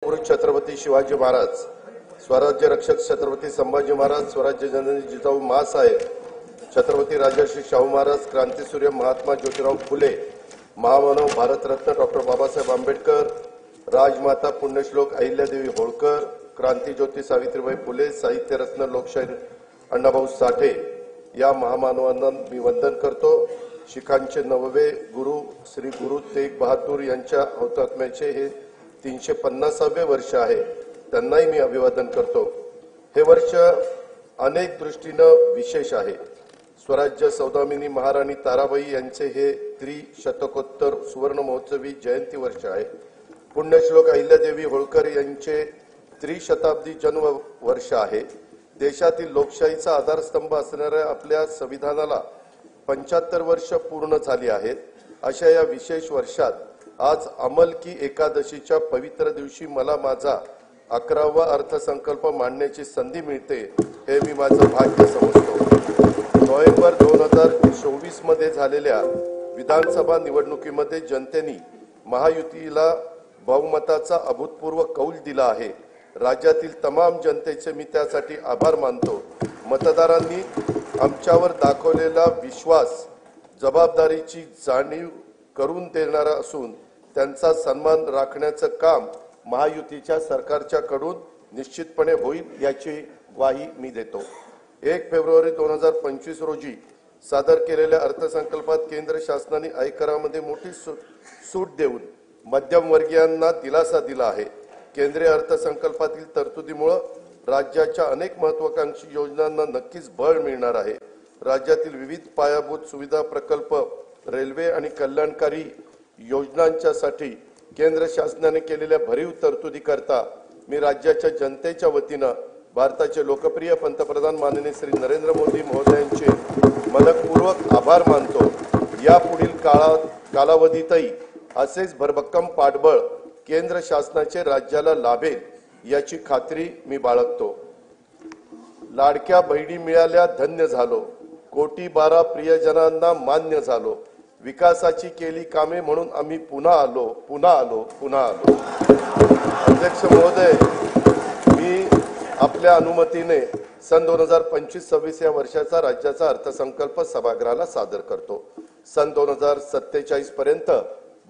लोकपुरुष छत्रपती शिवाजी महाराज, स्वराज्य रक्षक छत्रपती संभाजी महाराज, स्वराज्य जननी जिजाऊ माँसाहेब, छत्रपती राजर्षी शाहू महाराज, क्रांतीसूर्य महात्मा ज्योतिराव फुले, महामानव भारतरत्न डॉक्टर बाबासाहेब आंबेडकर, राजमाता पुण्यश्लोक अहिल्यादेवी होळकर, क्रांतीज्योती सावित्रीबाई फुले, साहित्यरत्न लोकशाहीर अण्णाभाऊ साठे या महामानवांना मी वंदन करतो। शिखांचे 9वे गुरु श्री गुरु तेग बहादूर यांच्या हुतात्म्याचे हे 350वे वर्ष आहे, त्यांनाही मी अभिवादन करतो। हे वर्ष अनेक दृष्टीनं विशेष आहे। स्वराज्य सौदामिनी महाराणी ताराबाई यांचे हे त्रिशतकोत्तर सुवर्ण महोत्सवी जयंती वर्ष आहे। पुण्यश्लोक अहिल्यादेवी होळकर यांचे त्रिशताब्दी जन्म वर्ष आहे। देशातील लोकशाहीचा आधारस्तंभ असणाऱ्या आपल्या संविधानाला 75 वर्ष पूर्ण झाली आहेत। अशा या विशेष वर्षात आज अंमल की एकादशीच्या पवित्र दिवशी मला माझा 11वा अर्थसंकल्प मांडण्याची संधी मिळते, हे मी माझं भाग्य समजतो। नोव्हेंबर 2024 मध्ये झालेल्या विधानसभा निवडणुकीमध्ये जनतेने महायुतीला बहुमताचा अभूतपूर्व कौल दिला आहे। राज्यातील तमाम जनतेचे मी त्यासाठी आभार मानतो। मतदारांनी आमच्यावर दाखवलेला विश्वास जबाबदारीची जाणीव करून देणारा असून त्यांचा सन्मान राखण्याचं काम महायुतीच्या सरकारच्याकडून निश्चितपणे होईल याची ग्वाही मी देतो। 1 फेब्रुवारी 2025 रोजी सादर केलेल्या अर्थसंकल्पात केंद्र शासनाने आयकरामध्ये मोठी सूट देऊन मध्यमवर्गीयांना दिलासा दिला आहे। केंद्रीय अर्थसंकल्पातील तरतुदीमुळे राज्याच्या अनेक महत्त्वाकांक्षी योजनांना नक्कीच बळ मिळणार आहे। राज्यातील विविध पायाभूत सुविधा प्रकल्प, रेल्वे आणि कल्याणकारी योजनांच्यासाठी केंद्र शासनाने केलेल्या भरीव तरतुदीकरता मी राज्याच्या जनतेच्या वतीनं भारताचे लोकप्रिय पंतप्रधान माननीय श्री नरेंद्र मोदी महोदयांचे मनपूर्वक आभार मानतो। यापुढील कालावधीतही असेच भरभक्कम पाठबळ केंद्र शासनाचे राज्याला लाभेल याची खात्री मी बाळगतो। लाडक्या बहिणी मिळाल्या धन्य झालो, कोटी 12 प्रियजनांना मान्य झालो, विकासाची केली कामे म्हणून आम्ही पुन्हा आलो। अध्यक्ष महोदय, मी आपल्या अनुमतीने सन 2025-26 या वर्षाचा राज्याचा अर्थसंकल्प सभागृहाला सादर करतो। सन 2047 पर्यंत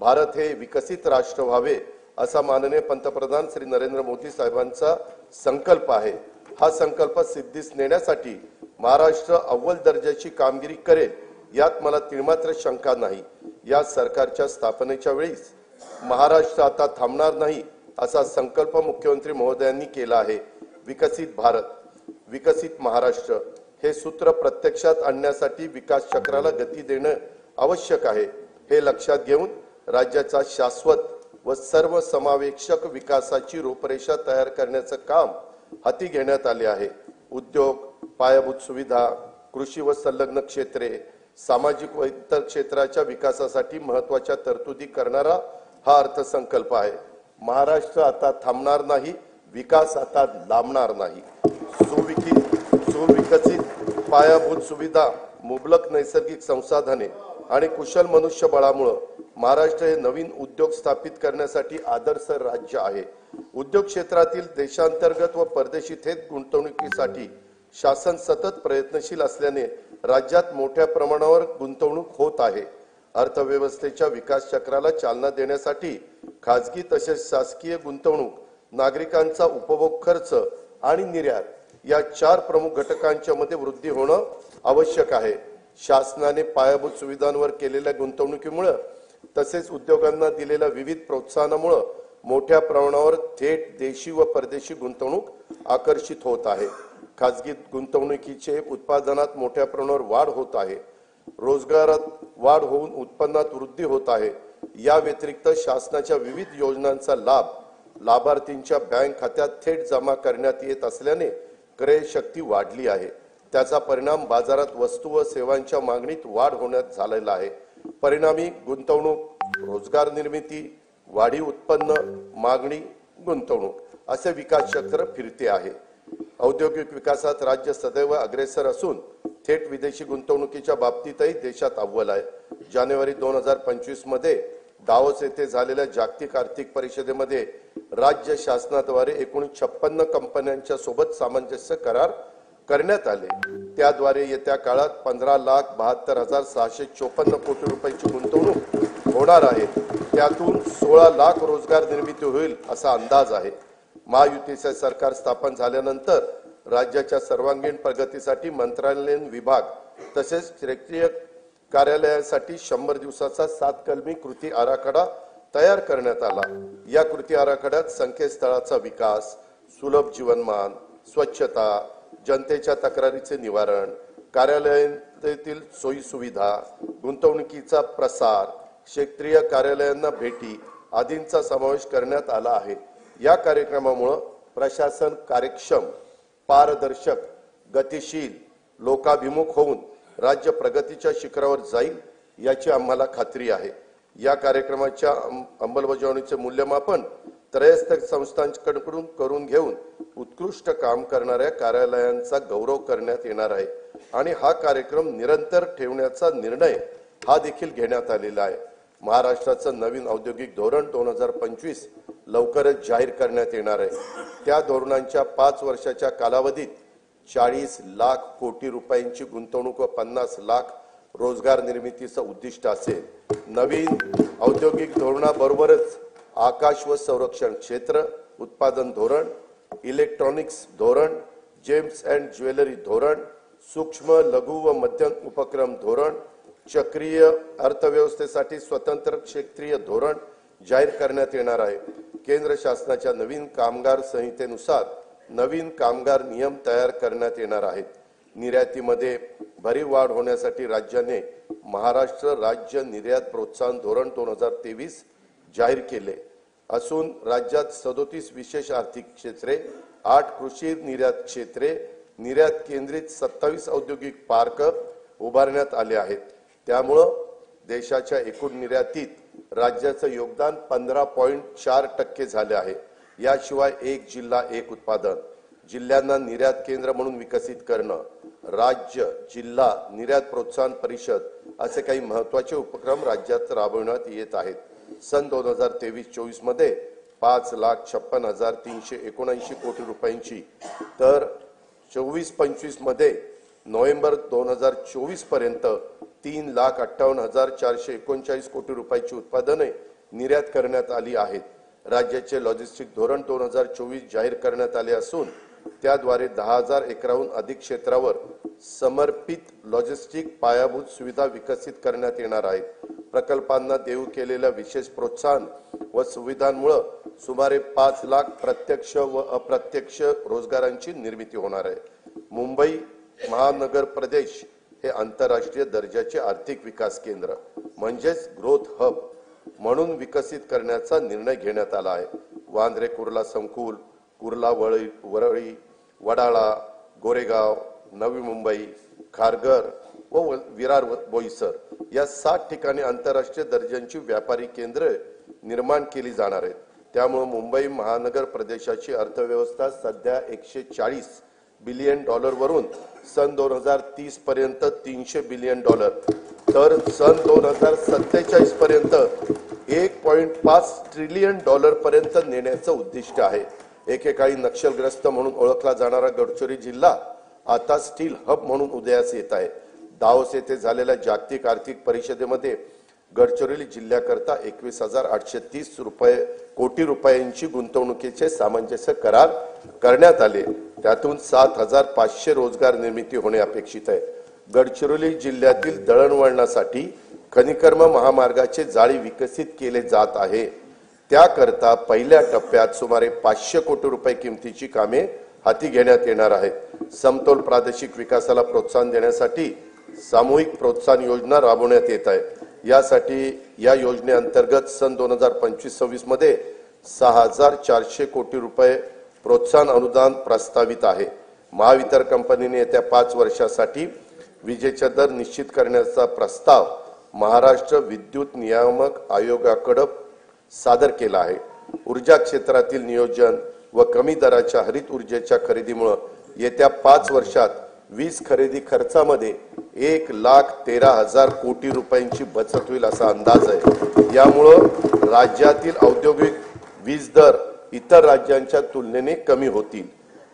भारत हे विकसित राष्ट्र व्हावे असा माननीय पंतप्रधान श्री नरेंद्र मोदी साहेबांचा संकल्प आहे। हा संकल्प सिद्धीस नेण्यासाठी महाराष्ट्र अव्वल दर्जाची कामगिरी करेल यात मला तिळमात्र शंका नाही। या सरकारच्या स्थापनेच्या वेळीच महाराष्ट्र आता थांबणार नाही असा संकल्प मुख्यमंत्री महोदयांनी केला आहे। विकसित भारत, विकसित महाराष्ट्र हे सूत्र प्रत्यक्षात आणण्यासाठी विकास चक्राला गती देणे आवश्यक आहे। हे लक्षात घेऊन राज्याचा शाश्वत व सर्वसमावेशक विकासाची रूपरेषा तयार करण्याचे काम हाती घेण्यात आले आहे। उद्योग, पायाभूत सुविधा, कृषी व संलग्न क्षेत्रे, सामाजिक व इतर क्षेत्राच्या विकासासाठी महत्त्वाच्या तरतुदी करणारा हा अर्थसंकल्प आहे। महाराष्ट्र आता थांबणार नाही, विकास आता लांबणार नाही। सुविकसित पायाभूत सुविधा, मुबलक नैसर्गिक संसाधने आणि कुशल मनुष्यबळामुळे महाराष्ट्र हे नवीन उद्योग स्थापित करण्यासाठी आदर्श राज्य आहे। उद्योग क्षेत्रातील देशांतर्गत व परदेशी थेट गुंतवणुकीसाठी शासन सतत प्रयत्नशील असल्याने राज्यात मोठ्या प्रमाणावर गुंतवणूक होत आहे। अर्थव्यवस्थेच्या विकास चक्राला चालना देण्यासाठी खासगी तसेच शासकीय गुंतवणूक, नागरिकांचा उपभोग खर्च आणि निर्यात या 4 प्रमुख घटकांच्या मध्ये वृद्धी होणं आवश्यक आहे। शासनाने पायाभूत सुविधांवर केलेल्या गुंतवणुकीमुळे तसेच उद्योगांना दिलेल्या विविध प्रोत्साहनामुळे मोठ्या प्रमाणावर थेट देशी व परदेशी गुंतवणूक आकर्षित होत आहे। खासगी गुंतवणुकीचे उत्पादनात मोठ्या प्रमाणावर वाढ होत आहे। रोजगारात वाढ होऊन उत्पन्नात वृद्धी होत आहे। या व्यतिरिक्त शासनाच्या विविध योजनांचा लाभ लाभार्थींच्या बँक खात्यात थेट जमा करण्यात येत असल्याने क्रय शक्ती वाढली आहे। त्याचा परिणाम बाजारात वस्तू व सेवांच्या मागणीत वाढ होण्यात झालेला आहे। परिणामी गुंतवणूक, रोजगार निर्मिती, वाढीव उत्पन्न, मागणी, गुंतवणूक असे विकास चक्र फिरते आहे। औद्योगिक विकासात राज्य सदैव अग्रेसर असून थेट विदेशी गुंतवणुकीच्या बाबतीतही देशात अव्वल आहे। जानेवारी 2025 मध्ये दावोस येथे झालेल्या जागतिक आर्थिक परिषदेमध्ये राज्य शासनाद्वारे एकूण 56 कंपन्यांच्या सोबत सामंजस्य करार करण्यात आले। त्याद्वारे येत्या काळात 15,72,654 कोटी रुपयांची गुंतवणूक होणार आहे। त्यातून 16 लाख रोजगार निर्मिती होईल असा अंदाज आहे। महायुतीचे सरकार स्थापन झाल्यानंतर राज्याच्या सर्वांगीण प्रगतीसाठी मंत्रालयीन विभाग तसेच क्षेत्रीय कार्यालयासाठी 100 दिवसाचा 7 कलमी कृती आराखडा तयार करण्यात आला। या कृती आराखड्यात संकेतस्थळाचा विकास, सुलभ जीवनमान, स्वच्छता, जनतेच्या तक्रारीचे निवारण, कार्यालयातील सोयी सुविधा, गुंतवणुकीचा प्रसार, क्षेत्रीय कार्यालयांना भेटी आदींचा समावेश करण्यात आला आहे। या कार्यक्रमामुळे प्रशासन कार्यक्षम, पारदर्शक, गतिशील, लोकाभिमुख होऊन राज्य प्रगतीच्या शिखरावर जाईल याची आम्हाला खात्री आहे। या कार्यक्रमाच्या अंमलबजावणीचे मूल्यमापन त्रयस्थ संस्थांकडून करून घेऊन उत्कृष्ट काम करणाऱ्या कार्यालयांचा गौरव करण्यात येणार आहे आणि हा कार्यक्रम निरंतर ठेवण्याचा निर्णय हा देखील घेण्यात आलेला आहे। महाराष्ट्राचं नवीन औद्योगिक धोरण 2025 लवकरच जाहीर करण्यात येणार आहे। त्या धोरणांच्या 5 वर्षाच्या कालावधीत 40 लाख कोटी रुपयांची गुंतवणूक व 50 लाख रोजगार निर्मितीचं उद्दिष्ट असेल। नवीन औद्योगिक धोरणाबरोबरच आकाश व संरक्षण क्षेत्र उत्पादन धोरण, इलेक्ट्रॉनिक्स धोरण, जेम्स अँड ज्वेलरी धोरण, सूक्ष्म लघु व मध्यम उपक्रम धोरण, चक्रीय अर्थव्यवस्थेसाठी स्वतंत्र क्षेत्रीय धोरण जाहीर करण्यात येणार आहे। केंद्र शासनाच्या नवीन कामगार संहितेनुसार नवीन कामगार नियम तयार करण्यात येणार आहेत। निर्यातीमध्ये भरीव वाढ होण्यासाठी राज्याने महाराष्ट्र राज्य निर्यात प्रोत्साहन धोरण 2023 जाहीर केले असून राज्यात 37 विशेष आर्थिक क्षेत्रे, 8 कृषी निर्यात क्षेत्रे, निर्यात केंद्रित 27 औद्योगिक पार्क उभारण्यात आले आहेत। त्यामुळे देशाच्या एकूण निर्यातीत राज्याचं योगदान 15.4% झाले आहे। याशिवाय एक जिल्हा एक उत्पादन, जिल्ह्यांना निर्यात केंद्र म्हणून विकसित करणं, राज्य जिल्हा निर्यात प्रोत्साहन परिषद असे काही महत्त्वाचे उपक्रम राज्यात राबवण्यात येत आहेत। सन 2023-24 मध्ये 5,56,379 कोटी रुपयांची तर 24-25 मध्ये नोव्हेंबर 2024 पर्यंत 3,58,439 कोटी रुपयांची उत्पादने निर्यात करण्यात आली आहेत। राज्याचे लॉजिस्टिक धोरण 2024 जाहीर करण्यात आले असून त्याद्वारे 10,000 एकराहून अधिक क्षेत्रावर समर्पित लॉजिस्टिक पायाभूत सुविधा विकसित करण्यात येणार आहेत। प्रकल्पांना देऊ केलेल्या विशेष प्रोत्साहन व सुविधांमुळे सुमारे 5 लाख प्रत्यक्ष व अप्रत्यक्ष रोजगारांची निर्मिती होणार आहे। मुंबई महानगर प्रदेश हे आंतरराष्ट्रीय दर्जाचे आर्थिक विकास केंद्र म्हणजेच ग्रोथ हब म्हणून विकसित करण्याचा निर्णय घेण्यात आला आहे। वांद्रे कुर्ला संकुल, कुर्ला वरळी, वडाळा, गोरेगाव, नवी मुंबई, खारघर व विरार बोईसर या 7 ठिकाणी आंतरराष्ट्रीय दर्जाची व्यापारी केंद्र निर्माण केली जाणार आहेत। त्यामुळे मुंबई महानगर प्रदेशाची अर्थव्यवस्था सध्या $140 बिलियन वरून सन 2030 पर्यंत $300 बिलियन तर सन 2047 पर्यंत $1.5 ट्रिलियन पर्यंत नेण्याचं उद्दिष्ट आहे। एकेकाळी नक्षलग्रस्त म्हणून ओळखला जाणारा गडचिरोली जिल्हा आता स्टील हब म्हणून उदयास येत आहे। दावोस येथे झालेल्या जागतिक आर्थिक परिषदेमध्ये गडचिरोली जिल्ह्याकरता 21,830 कोटी रुपयांची गुंतवणुकीचे सामंजस्य करार करण्यात आले। त्यातून 7,500 रोजगार निर्मिती होणे अपेक्षित आहे। गडचिरोली जिल्ह्यातील दळणवळणासाठी खनिकर्म महामार्गाचे जाळी विकसित केले जात आहे। त्याकरता पहिल्या टप्प्यात सुमारे 500 कोटी रुपये किमतीची कामे हाती घेण्यात येणार आहेत। समतोल प्रादेशिक विकासाला प्रोत्साहन देण्यासाठी सामूहिक प्रोत्साहन योजना राबवण्यात येत आहे। यासाठी या योजनेअंतर्गत सन 2025-26 मध्ये 6,400 कोटी रुपये प्रोत्साहन अनुदान प्रस्तावित आहे। महावितरण कंपनीने येत्या 5 वर्षासाठी विजेचा दर निश्चित करण्याचा प्रस्ताव महाराष्ट्र विद्युत नियामक आयोगाकडे सादर केला आहे। ऊर्जा क्षेत्रातील नियोजन व कमी दराच्या हरित ऊर्जेच्या खरेदीमुळे येत्या 5 वर्षात वीज खरेदी खर्चामध्ये 1,13,000 कोटी रुपयांची बचत होईल असा अंदाज आहे। यामुळे राज्यातील औद्योगिक वीज दर इतर राज्यांच्या तुलनेने कमी होतील।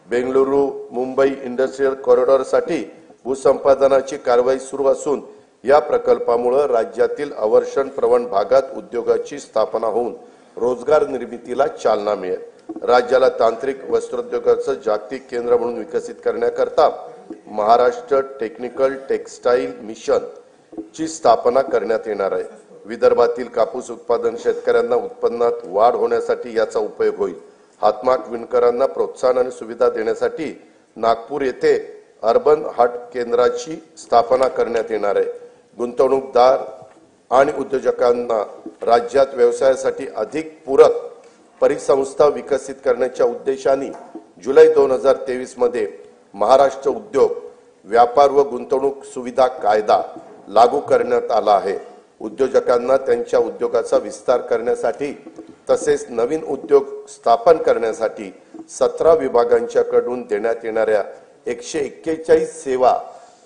बेंगळुरू मुंबई इंडस्ट्रियल कॉरिडॉरसाठी भूसंपादनाची कारवाई सुरू असून या प्रकल्पामुळे राज्यातील अवर्षण प्रवण भागात उद्योगाची स्थापना होऊन रोजगार निर्मितीला चालना मिळेल। राज्याला तांत्रिक वस्त्रोद्योगाचं जागतिक केंद्र म्हणून विकसित करण्याकरता महाराष्ट्र टेक्निकल टेक्सटाईल मिशन ची स्थापना करण्यात येणार आहे। विदर्भातील कापूस उत्पादन शेतकऱ्यांना उत्पन्नात वाढ होण्यासाठी याचा उपयोग होईल। हातमाग विणकरांना प्रोत्साहन आणि सुविधा देण्यासाठी नागपूर येथे अर्बन हाट केंद्राची स्थापना करण्यात येणार आहे। गुंतवणूकदार आणि उद्योजकांना राज्यात व्यवसायासाठी अधिक पूरक परिसंस्था विकसित करण्याच्या उद्देशाने जुलै 2023 मध्ये महाराष्ट्र उद्योग व्यापार व गुंतवणूक सुविधा कायदा लागू करण्यात आला आहे। उद्योजकांना त्यांच्या उद्योगाचा विस्तार करण्यासाठी तसेच नवीन उद्योग स्थापन करण्यासाठी 17 विभागांच्याकडून देण्यात येणाऱ्या 141 सेवा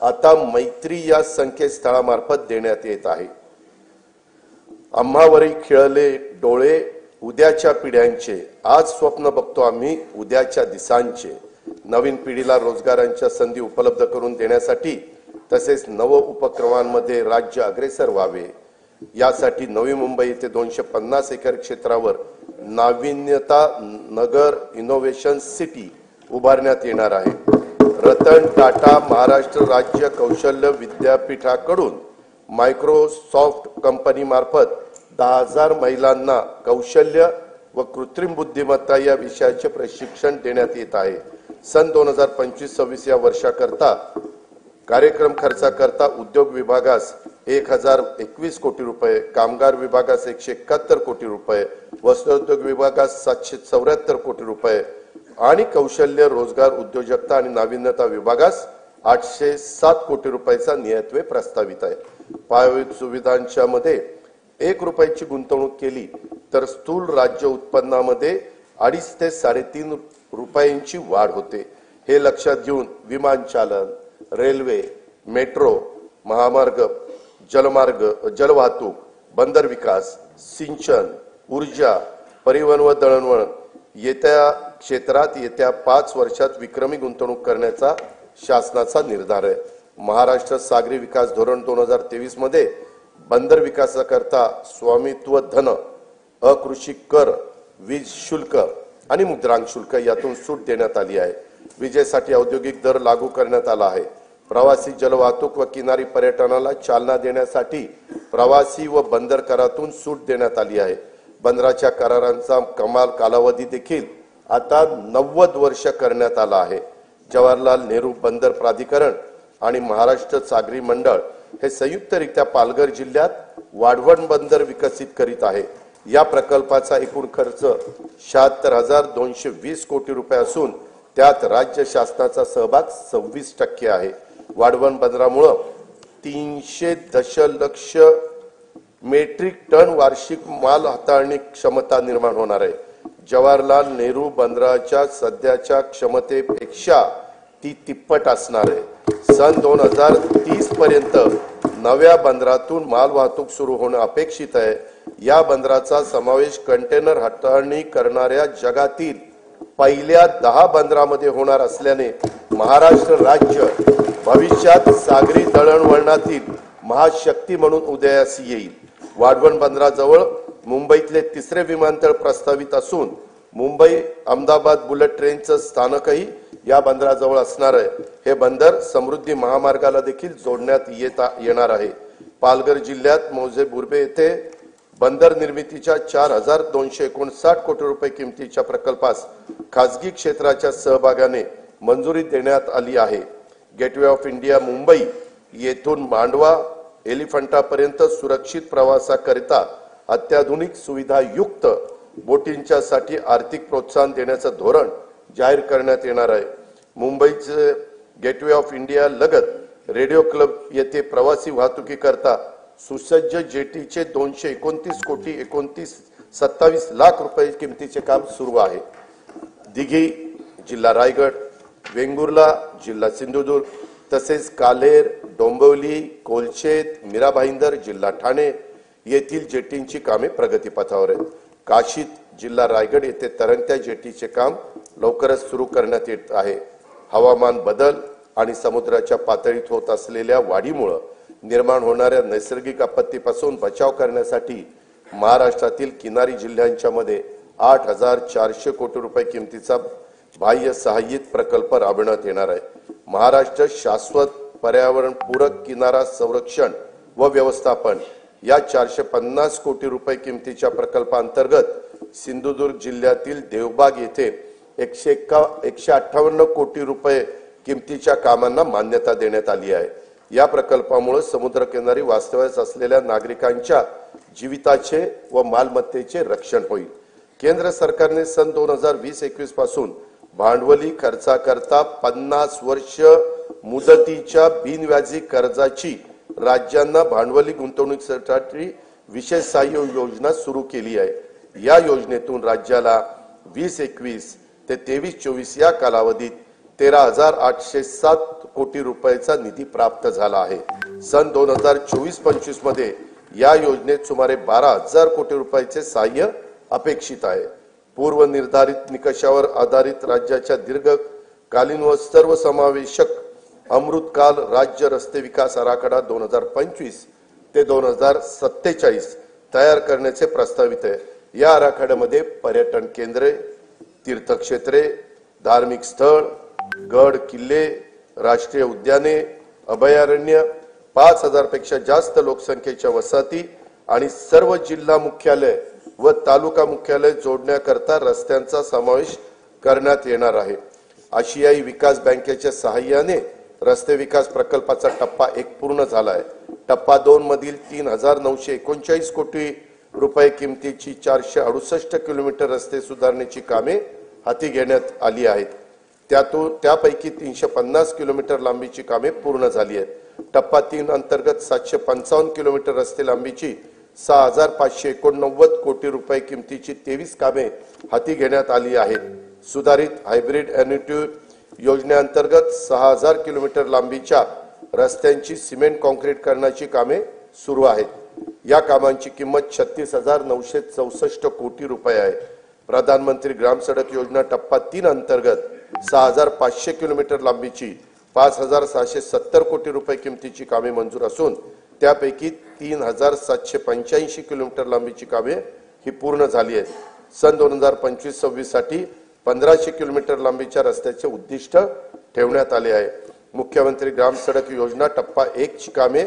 आता मैत्री या संकेतस्थळामार्फत देण्यात येत आहे। आम्हावरी खिळले डोळे उद्याच्या पिढ्यांचे, आज स्वप्न बघतो आम्ही उद्याच्या दिसांचे। नवीन पिढीला रोजगारांच्या संधी उपलब्ध करून देण्यासाठी तसेच नव उपक्रमांमध्ये राज्य अग्रेसर व्हावे यासाठी नवी मुंबई येथे 250 एकर क्षेत्रावर नाविन्यता नगर इनोव्हेशन सिटी उभारण्यात येणार आहे। रतन टाटा महाराष्ट्र राज्य कौशल्य विद्यापीठाकडून मायक्रोसॉफ्ट कंपनी मार्फत 10,000 महिलांना कौशल्य व कृत्रिम बुद्धिमत्ता या विषयाचे प्रशिक्षण देण्यात येत आहे। सन 2025-26 या वर्षाकरता कार्यक्रम खर्चाकरता उद्योग विभागास 1,021 कोटी रुपये, कामगार विभागास 171 कोटी रुपये, वस्त्रोद्योग विभागास 774 कोटी रुपये आणि कौशल्य रोजगार उद्योजकता आणि नाविन्यता विभागास 807 कोटी रुपयाचा नियतव्यय प्रस्तावित आहे। पायाभूत सुविधांच्या मध्ये 1 रुपयाची गुंतवणूक केली तर स्थूल राज्य उत्पन्नामध्ये 2.5 ते 3.5 रुपयांची वाढ होते। हे लक्षात घेऊन विमानचालन, रेल्वे, मेट्रो, महामार्ग, जलमार्ग, जलवाहतूक, बंदर विकास, सिंचन, ऊर्जा, परिवहन व दळणवळण येत्या क्षेत्रात येत्या 5 वर्षात विक्रमी गुंतवणूक करण्याचा शासनाचा निर्धार आहे। महाराष्ट्र सागरी विकास धोरण 2023 मध्ये बंदर विकासाकरता स्वामित्व धन, अकृषी कर, वीज शुल्क आणि मुद्रांक शुल्क यातून सूट देण्यात आली आहे। विजेसाठी औद्योगिक दर लागू करण्यात आला आहे। प्रवासी जलवाहतूक व किनारी पर्यटनाला चालना देण्यासाठी प्रवासी व बंदर करातून सूट देण्यात आली आहे। बंदराच्या करारांचा कमाल कालावधी देखील आता 90 वर्ष करण्यात आला आहे। जवाहरलाल नेहरू बंदर प्राधिकरण आणि महाराष्ट्र सागरी मंडळ हे संयुक्तरित्या पालघर जिल्ह्यात वाढवण बंदर विकसित करीत आहे। या प्रकल्पाचा एकूण खर्च 76,220 कोटी रुपये असून त्यात राज्य शासनाचा सहभाग 26% आहे। वाढवण बंदरामुळे 300 दशलक्ष मेट्रिक टन वार्षिक माल हाताळणी क्षमता निर्माण होणार आहे। जवाहरलाल नेहरू बंदराच्या सध्याच्या क्षमतेपेक्षा ती तिप्पट असणार आहे। सन 2030 पर्यंत नव्या बंदरातून माल वाहतूक सुरू होणे अपेक्षित आहे। या बंदराचा समावेश कंटेनर हाताळणी करणाऱ्या जगातील पहिल्या 10 बंदरामध्ये होणार असल्याने महाराष्ट्र राज्य भविष्यात सागरी दळणवळणातील महाशक्ती म्हणून उदयास येईल। वाढवण बंदराजवळ मुंबईतले 3रे विमानतळ प्रस्तावित असून मुंबई अहमदाबाद बुलेट ट्रेनचं स्थानकही या बंदराजवळ असणार आहे। हे बंदर समृद्धी महामार्गाला देखील जोडण्यात येणार आहे। पालघर जिल्ह्यात मौजे बुर्बे येथे बंदर निर्मितीच्या 4,259 कोटी रुपये किमतीच्या प्रकल्पास खासगी क्षेत्राच्या सहभागाने मंजुरी देण्यात आली आहे। गेटवे ऑफ इंडिया मुंबई येथून मांडवा एलिफंटापर्यंत सुरक्षित प्रवासाकरिता अत्याधुनिक सुविधायुक्त बोटींच्या साठी आर्थिक प्रोत्साहन देण्याचे धोरण जाहीर करण्यात येणार आहे। मुंबईचे गेटवे ऑफ इंडिया लगत रेडिओ क्लब येथे प्रवासी वाहतुकीकरता सुसज्ज जेटीचे 229 कोटी 27 लाख रुपये किमतीचे काम सुरू आहे। दिघी जिल्हा रायगड, वेंगुर्ला जिल्हा सिंधुदुर्ग, तसेच कालेर, डोंबिवली, कोलशेत, मीरा भाईंदर जिल्हा ठाणे येथील जेटींची कामे प्रगतीपथावर आहेत. काशीत जिल्हा रायगड येथे तरंगत्या जेटीचे काम लवकरच सुरू करण्यात येत आहे. हवामान बदल आणि समुद्राच्या पातळीत होत असलेल्या वाढीमुळे निर्माण होणाऱ्या नैसर्गिक आपत्तीपासून बचाव करण्यासाठी महाराष्ट्रातील किनारी जिल्ह्यांच्या मध्ये 8,400 कोटी रुपये किमतीचा बाह्य सहाय्यित प्रकल्प राबविण्यात येणार आहे. महाराष्ट्र शाश्वत पर्यावरण पूरक किनारा संरक्षण व व्यवस्थापन या 450 कोटी रुपये किमतीच्या प्रकल्पांतर्गत सिंधुदुर्ग जिल्ह्यातील देवबाग येथे 158 कोटी रुपये किमतीच्या कामांना मान्यता देण्यात आली आहे. या प्रकल्पामुळे समुद्रकिनारी वास्तव्यास असलेल्या नागरिकांच्या जीविताचे व मालमत्तेचे रक्षण होईल. केंद्र सरकारने सन 2020-21 पासून भांडवली खर्चाकरता 50 वर्ष मुदतीच्या बिनव्याजी कर्जाची राज्यांना भांडवली गुंतवणुकीसाठी विशेष सहाय्य योजना सुरू केली आहे. या योजनेतून राज्याला 2021 ते 23-24 या कालावधीत 13,807 कोटी रुपयाचा निधी प्राप्त झाला आहे. सन 2024-25 मध्ये या योजनेत सुमारे 12,000 कोटी रुपयाचे सहाय्य अपेक्षित आहे. पूर्व निर्धारित निकषावर आधारित राज्याच्या दीर्घकालीन व सर्वसमावेशक अमृतकाल राज्य रस्ते विकास आराखडा 2025 ते 2047 तयार करण्याचे प्रस्तावित आहे. या आराखड्यामध्ये पर्यटन केंद्रे, तीर्थक्षेत्रे, धार्मिक स्थळ, गड किल्ले, राष्ट्रीय उद्याने, अभयारण्य, 5,000 पेक्षा जास्त लोकसंख्येच्या वसाहती आणि सर्व जिल्हा मुख्यालय व तालुका मुख्यालय जोडण्याकरता रस्त्यांचा समावेश करण्यात येणार आहे. आशियाई विकास बँकेच्या सहाय्याने रस्ते विकास प्रकल्पाचा टप्पा 1 पूर्ण झाला आहे. टप्पा 2 मधील 3,939 कोटी रुपये किमतीची 468 किलोमीटर रस्ते सुधारण्याची कामे हाती घेण्यात आली आहेत. त्यापैकी 350 किलोमीटर लांबीची कामे पूर्ण झाली आहेत. टप्पा 3 अंतर्गत 755 किलोमीटर रस्ते लांबीची 6,589 कोटी रुपये किमतीची 23 कामे हाती घेण्यात आली आहेत. सुधारित हायब्रिड एन्युटी योजनेअंतर्गत 6,000 किलोमीटर लांबीच्या रस्त्यांची सिमेंट कॉन्क्रीट करण्याची कामे सुरू आहेत. या कामांची किंमत 36,964 कोटी रुपये आहे. प्रधानमंत्री ग्राम सडक योजना टप्पा 3 अंतर्गत 6,500 किलोमीटर लांबीची 5,670 कोटी रुपये किमतीची कामे मंजूर असून त्यापैकी 3,785 किलोमीटर लांबीची कामे ही पूर्ण झाली आहेत. सन 2025-26 साठी 1,500 किलोमीटर लांबीच्या रस्त्याचे उद्दिष्ट ठेवण्यात आले आहे. मुख्यमंत्री ग्राम सडक योजना टप्पा 1 ची कामे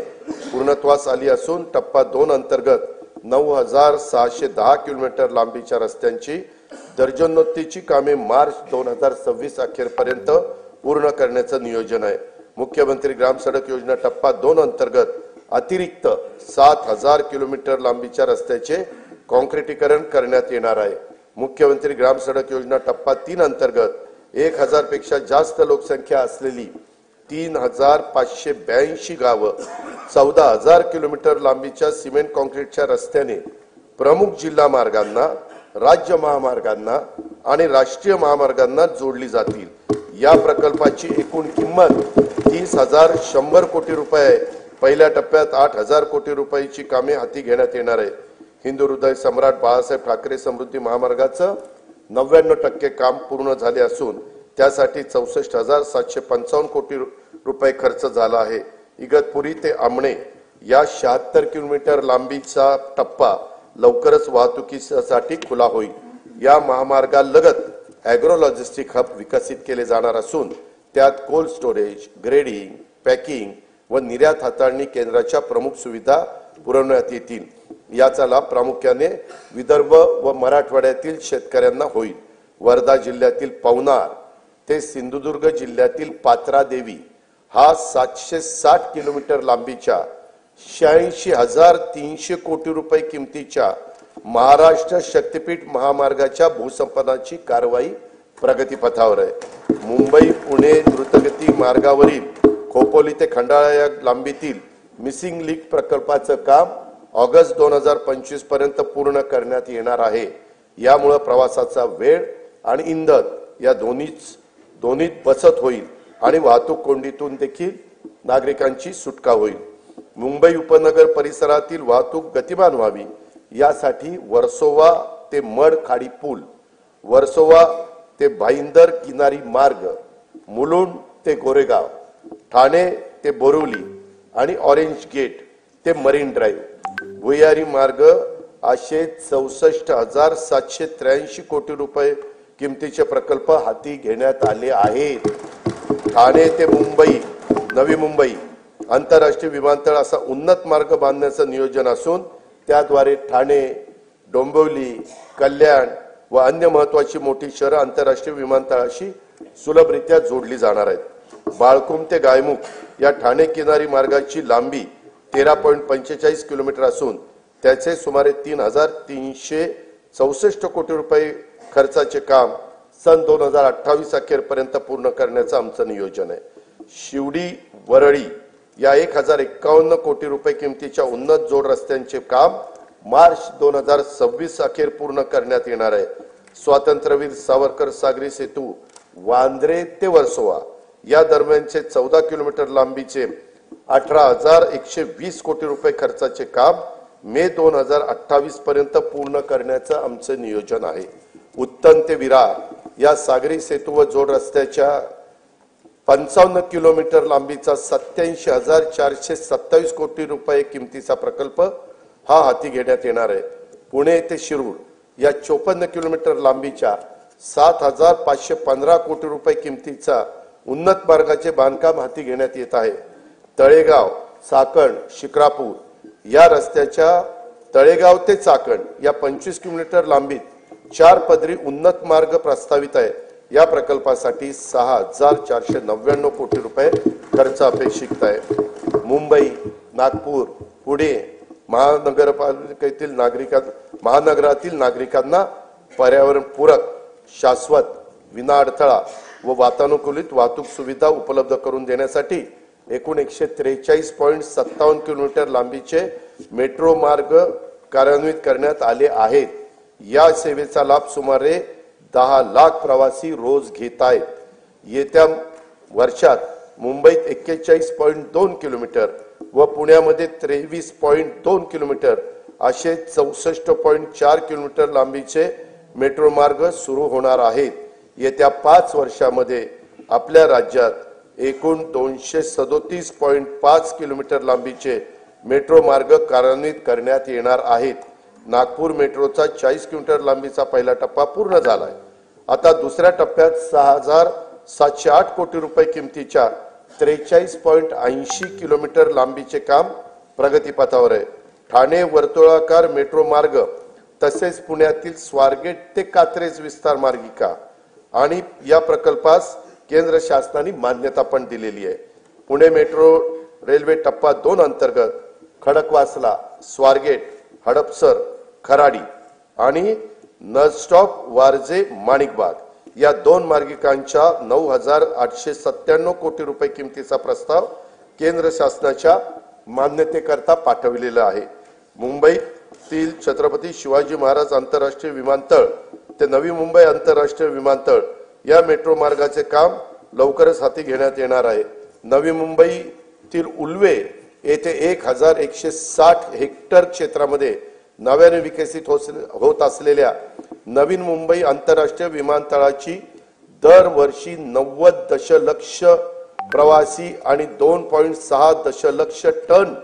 पूर्णत्वास आली असून टप्पा 2 अंतर्गत 9,610 किलोमीटर लांबीच्या रस्त्यांची दर्जनोत्तीची कामे मार्च 2026 अखेरपर्यंत पूर्ण करण्याचं नियोजन आहे. मुख्यमंत्री ग्राम सडक योजना टप्पा 2 अंतर्गत अतिरिक्त 7,000 किलोमीटर लांबीच्या रस्त्याचे कॉन्क्रिटीकरण करण्यात येणार आहे. मुख्यमंत्री ग्राम सडक योजना टप्पा 3 अंतर्गत 1,000 पेक्षा जास्त लोकसंख्या असलेली 3,582 गावं 14,000 किलोमीटर लांबीच्या सिमेंट कॉन्क्रीटच्या रस्त्याने प्रमुख जिल्हा मार्गांना, राज्य महामार्गांना आणि राष्ट्रीय महामार्गांना जोडली जातील. या प्रकल्पाची एकूण किंमत 30,100 कोटी रुपये आहे. पहिल्या टप्प्यात 8,000 कोटी रुपयाची कामे हाती घेण्यात येणार आहे. हिंदू हृदय सम्राट बाळासाहेब ठाकरे समृद्धी महामार्गाचं 99% काम पूर्ण झाले असून त्यासाठी 64,755 कोटी रुपये खर्च झाला आहे. इगतपुरी ते आमणे या 76 किलोमीटर लांबीचा टप्पा लवकरच वाहतुकीसाठी खुला होईल. या महामार्गालगत ॲग्रो लॉजिस्टिक हब विकसित केले जाणार असून त्यात कोल्ड स्टोरेज, ग्रेडिंग, पॅकिंग व निर्यात हाताळणी केंद्राच्या प्रमुख सुविधा पुरवण्यात येतील. याचा लाभ प्रामुख्याने विदर्भ व मराठवाड्यातील शेतकऱ्यांना होईल. वर्धा जिल्ह्यातील पवनार ते सिंधुदुर्ग जिल्ह्यातील पात्रादेवी हा 760 किलोमीटर लांबीच्या 86,300 कोटी रुपये किमतीच्या महाराष्ट्र शक्तीपीठ महामार्गाच्या भूसंपादनाची कारवाई प्रगतीपथावर आहे. मुंबई पुणे द्रुतगती मार्गावरील खोपोली ते खंडाळा या लांबीतील मिसिंग लिंक प्रकल्पाचं काम ऑगस्ट 2025 पर्यंत पूर्ण करण्यात येणार आहे. यामुळे प्रवासाचा वेळ आणि इंधन या दोन्हीत बचत होईल आणि वाहतूक कोंडीतून देखील नागरिकांची सुटका होईल। मुंबई उपनगर परिसरातील वाहतूक गतिमान व्हावी यासाठी वर्सोवा ते मड खाडी पूल, वर्सोवा ते भाईंदर किनारी मार्ग, मुलुंड ते गोरेगाव, ठाणे ते बोरिवली आणि ऑरेंज गेट ते मरीन ड्राईव्ह भुयारी मार्ग असे 64,783 कोटी रुपये किमतीचे प्रकल्प हाती घेण्यात आले आहेत। ठाणे ते मुंबई, नवी मुंबई आंतरराष्ट्रीय विमानतळ असा उन्नत मार्ग बांधण्याचं नियोजन असून त्याद्वारे ठाणे, डोंबिवली, कल्याण व अन्य महत्त्वाची मोठी शहरं आंतरराष्ट्रीय विमानतळाशी सुलभरित्या जोडली जाणार आहेत। बाळकुम ते गायमुख या ठाणे किनारी मार्गाची लांबी 13.45 किलोमीटर असून त्याचे सुमारे 3,364 कोटी रुपये खर्चाचे काम सन 2028 अखेरपर्यंत पूर्ण करण्याचं आमचं नियोजन आहे। शिवडी वरळी या 1,051 कोटी रुपये किमतीच्या उन्नत जोड रस्त्यांचे काम मार्च 2026 अखेर पूर्ण करण्यात येणार आहे। स्वातंत्र्यवीर सावरकर सागरी सेतू वांद्रे ते वर्सोवा या दरम्यानचे 14 किलोमीटर लांबीचे 18,120 कोटी रुपये खर्चाचे काम मे 2028 पर्यंत पूर्ण करण्याचं आमचं नियोजन आहे। उत्तन ते विरार या सागरी सेतू व जोड रस्त्याच्या 55 किलोमीटर लांबीचा 87,427 कोटी रुपये किमतीचा प्रकल्प हा हाती घेण्यात येणार आहे। पुणे ते शिरूर या 54 किलोमीटर लांबीच्या 7,515 कोटी रुपये किमतीचा उन्नत मार्गाचे बांधकाम हाती घेण्यात येत आहे। तळेगाव, चाकण, शिक्रापूर या रस्त्याच्या तळेगाव ते चाकण या 25 किलोमीटर लांबीत 4 पदरी उन्नत मार्ग प्रस्तावित आहे। या प्रकल्पासाठी 6,499 कोटी रुपये खर्च अपेक्षित आहे। मुंबई, नागपूर, पुणे महानगरातील नागरिकांना पर्यावरणपूरक, शाश्वत, विना अडथळा व वातानुकूलित वाहतूक सुविधा उपलब्ध करून देण्यासाठी एकूण 143.57 किलोमीटर लांबीचे मेट्रो मार्ग कार्यान्वित करण्यात आले आहेत। या सेवेचा लाभ सुमारे 10 लाख प्रवासी रोज घेत आहेत। येत्या वर्षात मुंबईत 41.2 किलोमीटर व पुण्यामध्ये 23.2 किलोमीटर असे 64.4 किलोमीटर लांबीचे मेट्रो मार्ग सुरू होणार आहेत। येत्या 5 वर्षांमध्ये आपल्या राज्यात एकूण 237.5 किलोमीटर लांबीचे मेट्रो मार्ग कार्यान्वित करण्यात येणार आहेत। नागपूर मेट्रोचा 40 किलोमीटर लांबीचा पहिला टप्पा पूर्ण झाला आहे। आता दुसऱ्या टप्प्यात 6,708 कोटी रुपये किमतीच्या 43.80 किलोमीटर लांबीचे काम प्रगतीपथावर आहे। ठाणे वर्तुळाकार मेट्रो मार्ग तसेच पुण्यातील स्वारगेट ते कात्रज विस्तार मार्गिका आणि या प्रकल्पास केंद्र शासनाने मान्यता पण दिलेली आहे। पुणे मेट्रो रेल्वे टप्पा 2 अंतर्गत खडकवासला, स्वारगेट, हडपसर, खराडी आणि नळस्टॉप वारजे माणिकबाग या 2 मार्गिकांच्या 9,897 कोटी रुपये किमतीचा प्रस्ताव केंद्र शासनाच्या मान्यतेकरता पाठविलेला आहे। मुंबईतील छत्रपती शिवाजी महाराज आंतरराष्ट्रीय विमानतळ ते नवी मुंबई आंतरराष्ट्रीय विमानतळ या मेट्रो मार्गाचे काम लवकरच हाती घेण्यात येणार आहे। नवी मुंबईतील उल्वे येथे 1,160 हेक्टर क्षेत्रामध्ये नव्याने विकसित होत असलेल्या नवीन मुंबई आंतरराष्ट्रीय विमानतळाची दरवर्षी 90 दशलक्ष प्रवासी आणि 2.6 दशलक्ष टन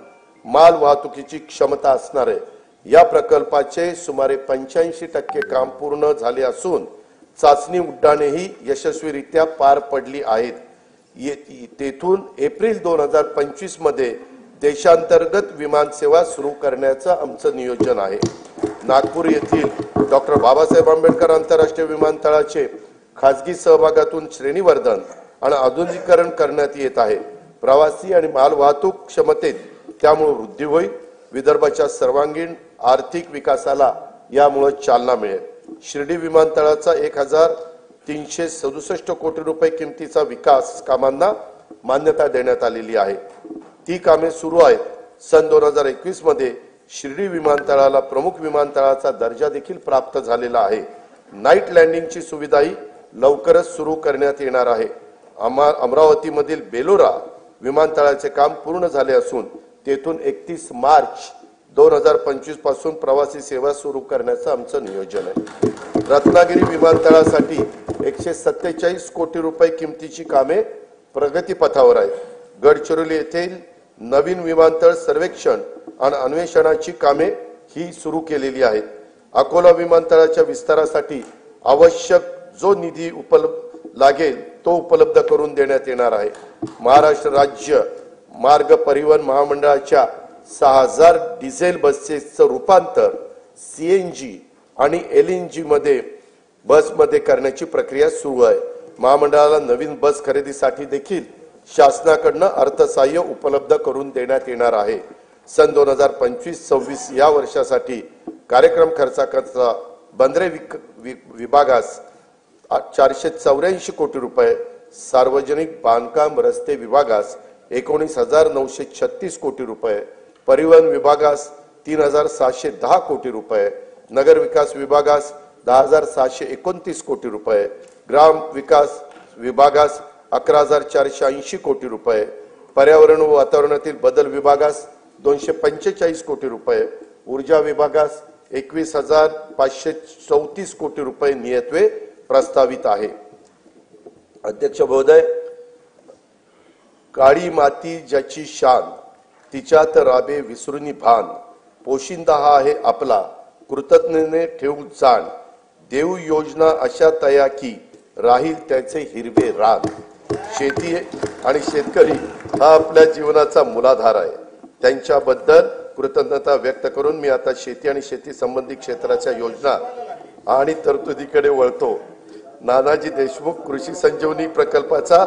माल वाहतुकीची क्षमता असणार आहे। या प्रकल्पाचे सुमारे 85% काम पूर्ण झाले असून चाचणी उड्डाणेही यशस्वीरित्या पार पडली आहेत। तेथून एप्रिल 2025 मध्ये देशांतर्गत विमान सेवा सुरू करण्याचं आमचं नियोजन आहे। नागपूर येथील डॉक्टर बाबासाहेब आंबेडकर आंतरराष्ट्रीय विमानतळाचे खासगी सहभागातून श्रेणीवर्धन आणि आधुनिकीकरण करण्यात येत आहे। प्रवासी आणि माल वाहतूक क्षमतेत त्यामुळे वृद्धी होईल। विदर्भाच्या सर्वांगीण आर्थिक विकासाला यामुळे चालना मिळेल। शिर्डी विमानतळाचा 1,367 कोटी रुपये किमतीचा विकास कामांना मान्यता देण्यात आलेली आहे। ती कामे सुरू आहेत। सन 2021 मध्ये शिर्डी विमानतळाला प्रमुख विमानतळाचा दर्जा देखील प्राप्त झालेला आहे। नाईट लँडिंगची सुविधाही लवकरच सुरू करण्यात येणार आहे। अमरावतीमधील बेलोरा विमानतळाचे काम पूर्ण झाले असून तेथून 31 मार्च 2025 पासून प्रवासी सेवा सुरू करण्याचं आमचं नियोजन आहे। रत्नागिरी विमानतळासाठी 147 कोटी रुपये किमतीची कामे प्रगतीपथावर आहेत। गडचिरोली येथील नवीन विमानतळ सर्वेक्षण आणि अन्वेषणाची कामे ही सुरू केलेली आहेत। अकोला विमानतळाच्या विस्तारासाठी आवश्यक जो निधी लागेल तो उपलब्ध करून देण्यात येणार आहे। महाराष्ट्र राज्य मार्ग परिवहन महामंडळाच्या 6000 डिझेल बसेसचं रूपांतर CNG आणि LNG बसमध्ये करण्याची प्रक्रिया सुरू आहे। महामंडळाला नवीन बस खरेदीसाठी देखील शासनाकडून अर्थसहाय्य उपलब्ध करून देण्यात येणार आहे। सन 2025-26 या वर्षासाठी कार्यक्रम खर्चाकरता बंदरे विभागास 484 कोटी रुपये, सार्वजनिक बांधकाम रस्ते विभागास 19,936 कोटी रुपये, परिवहन विभागास 3,610 कोटी रुपये, नगर विकास विभागास 10,629 कोटी रुपये, ग्राम विकास विभागास 11,480 कोटी रुपये, पर्यावरण व वातावरणातील बदल विभागास 245 कोटी रुपये, ऊर्जा विभागास 21,534 कोटी रुपये नियतवे प्रस्तावित आहे। अध्यक्ष महोदय, काळी माती ज्याची शान तिच्यात राबे विसरुनी भान, पोशिंदा हा आहे आपला कृतज्ञतेने ठेवू जाण, देऊ योजना अशा तया की राहील त्याचे हिरवे रान। शेती आणि शेतकरी हा आपल्या जीवनाचा मूलाधार आहे। त्यांच्याबद्दल कृतज्ञता व्यक्त करून मी आता शेती आणि शेती संबंधी क्षेत्राच्या योजना आणि तरतुदीकडे वळतो। नानाजी देशमुख कृषी संजीवनी प्रकल्पाचा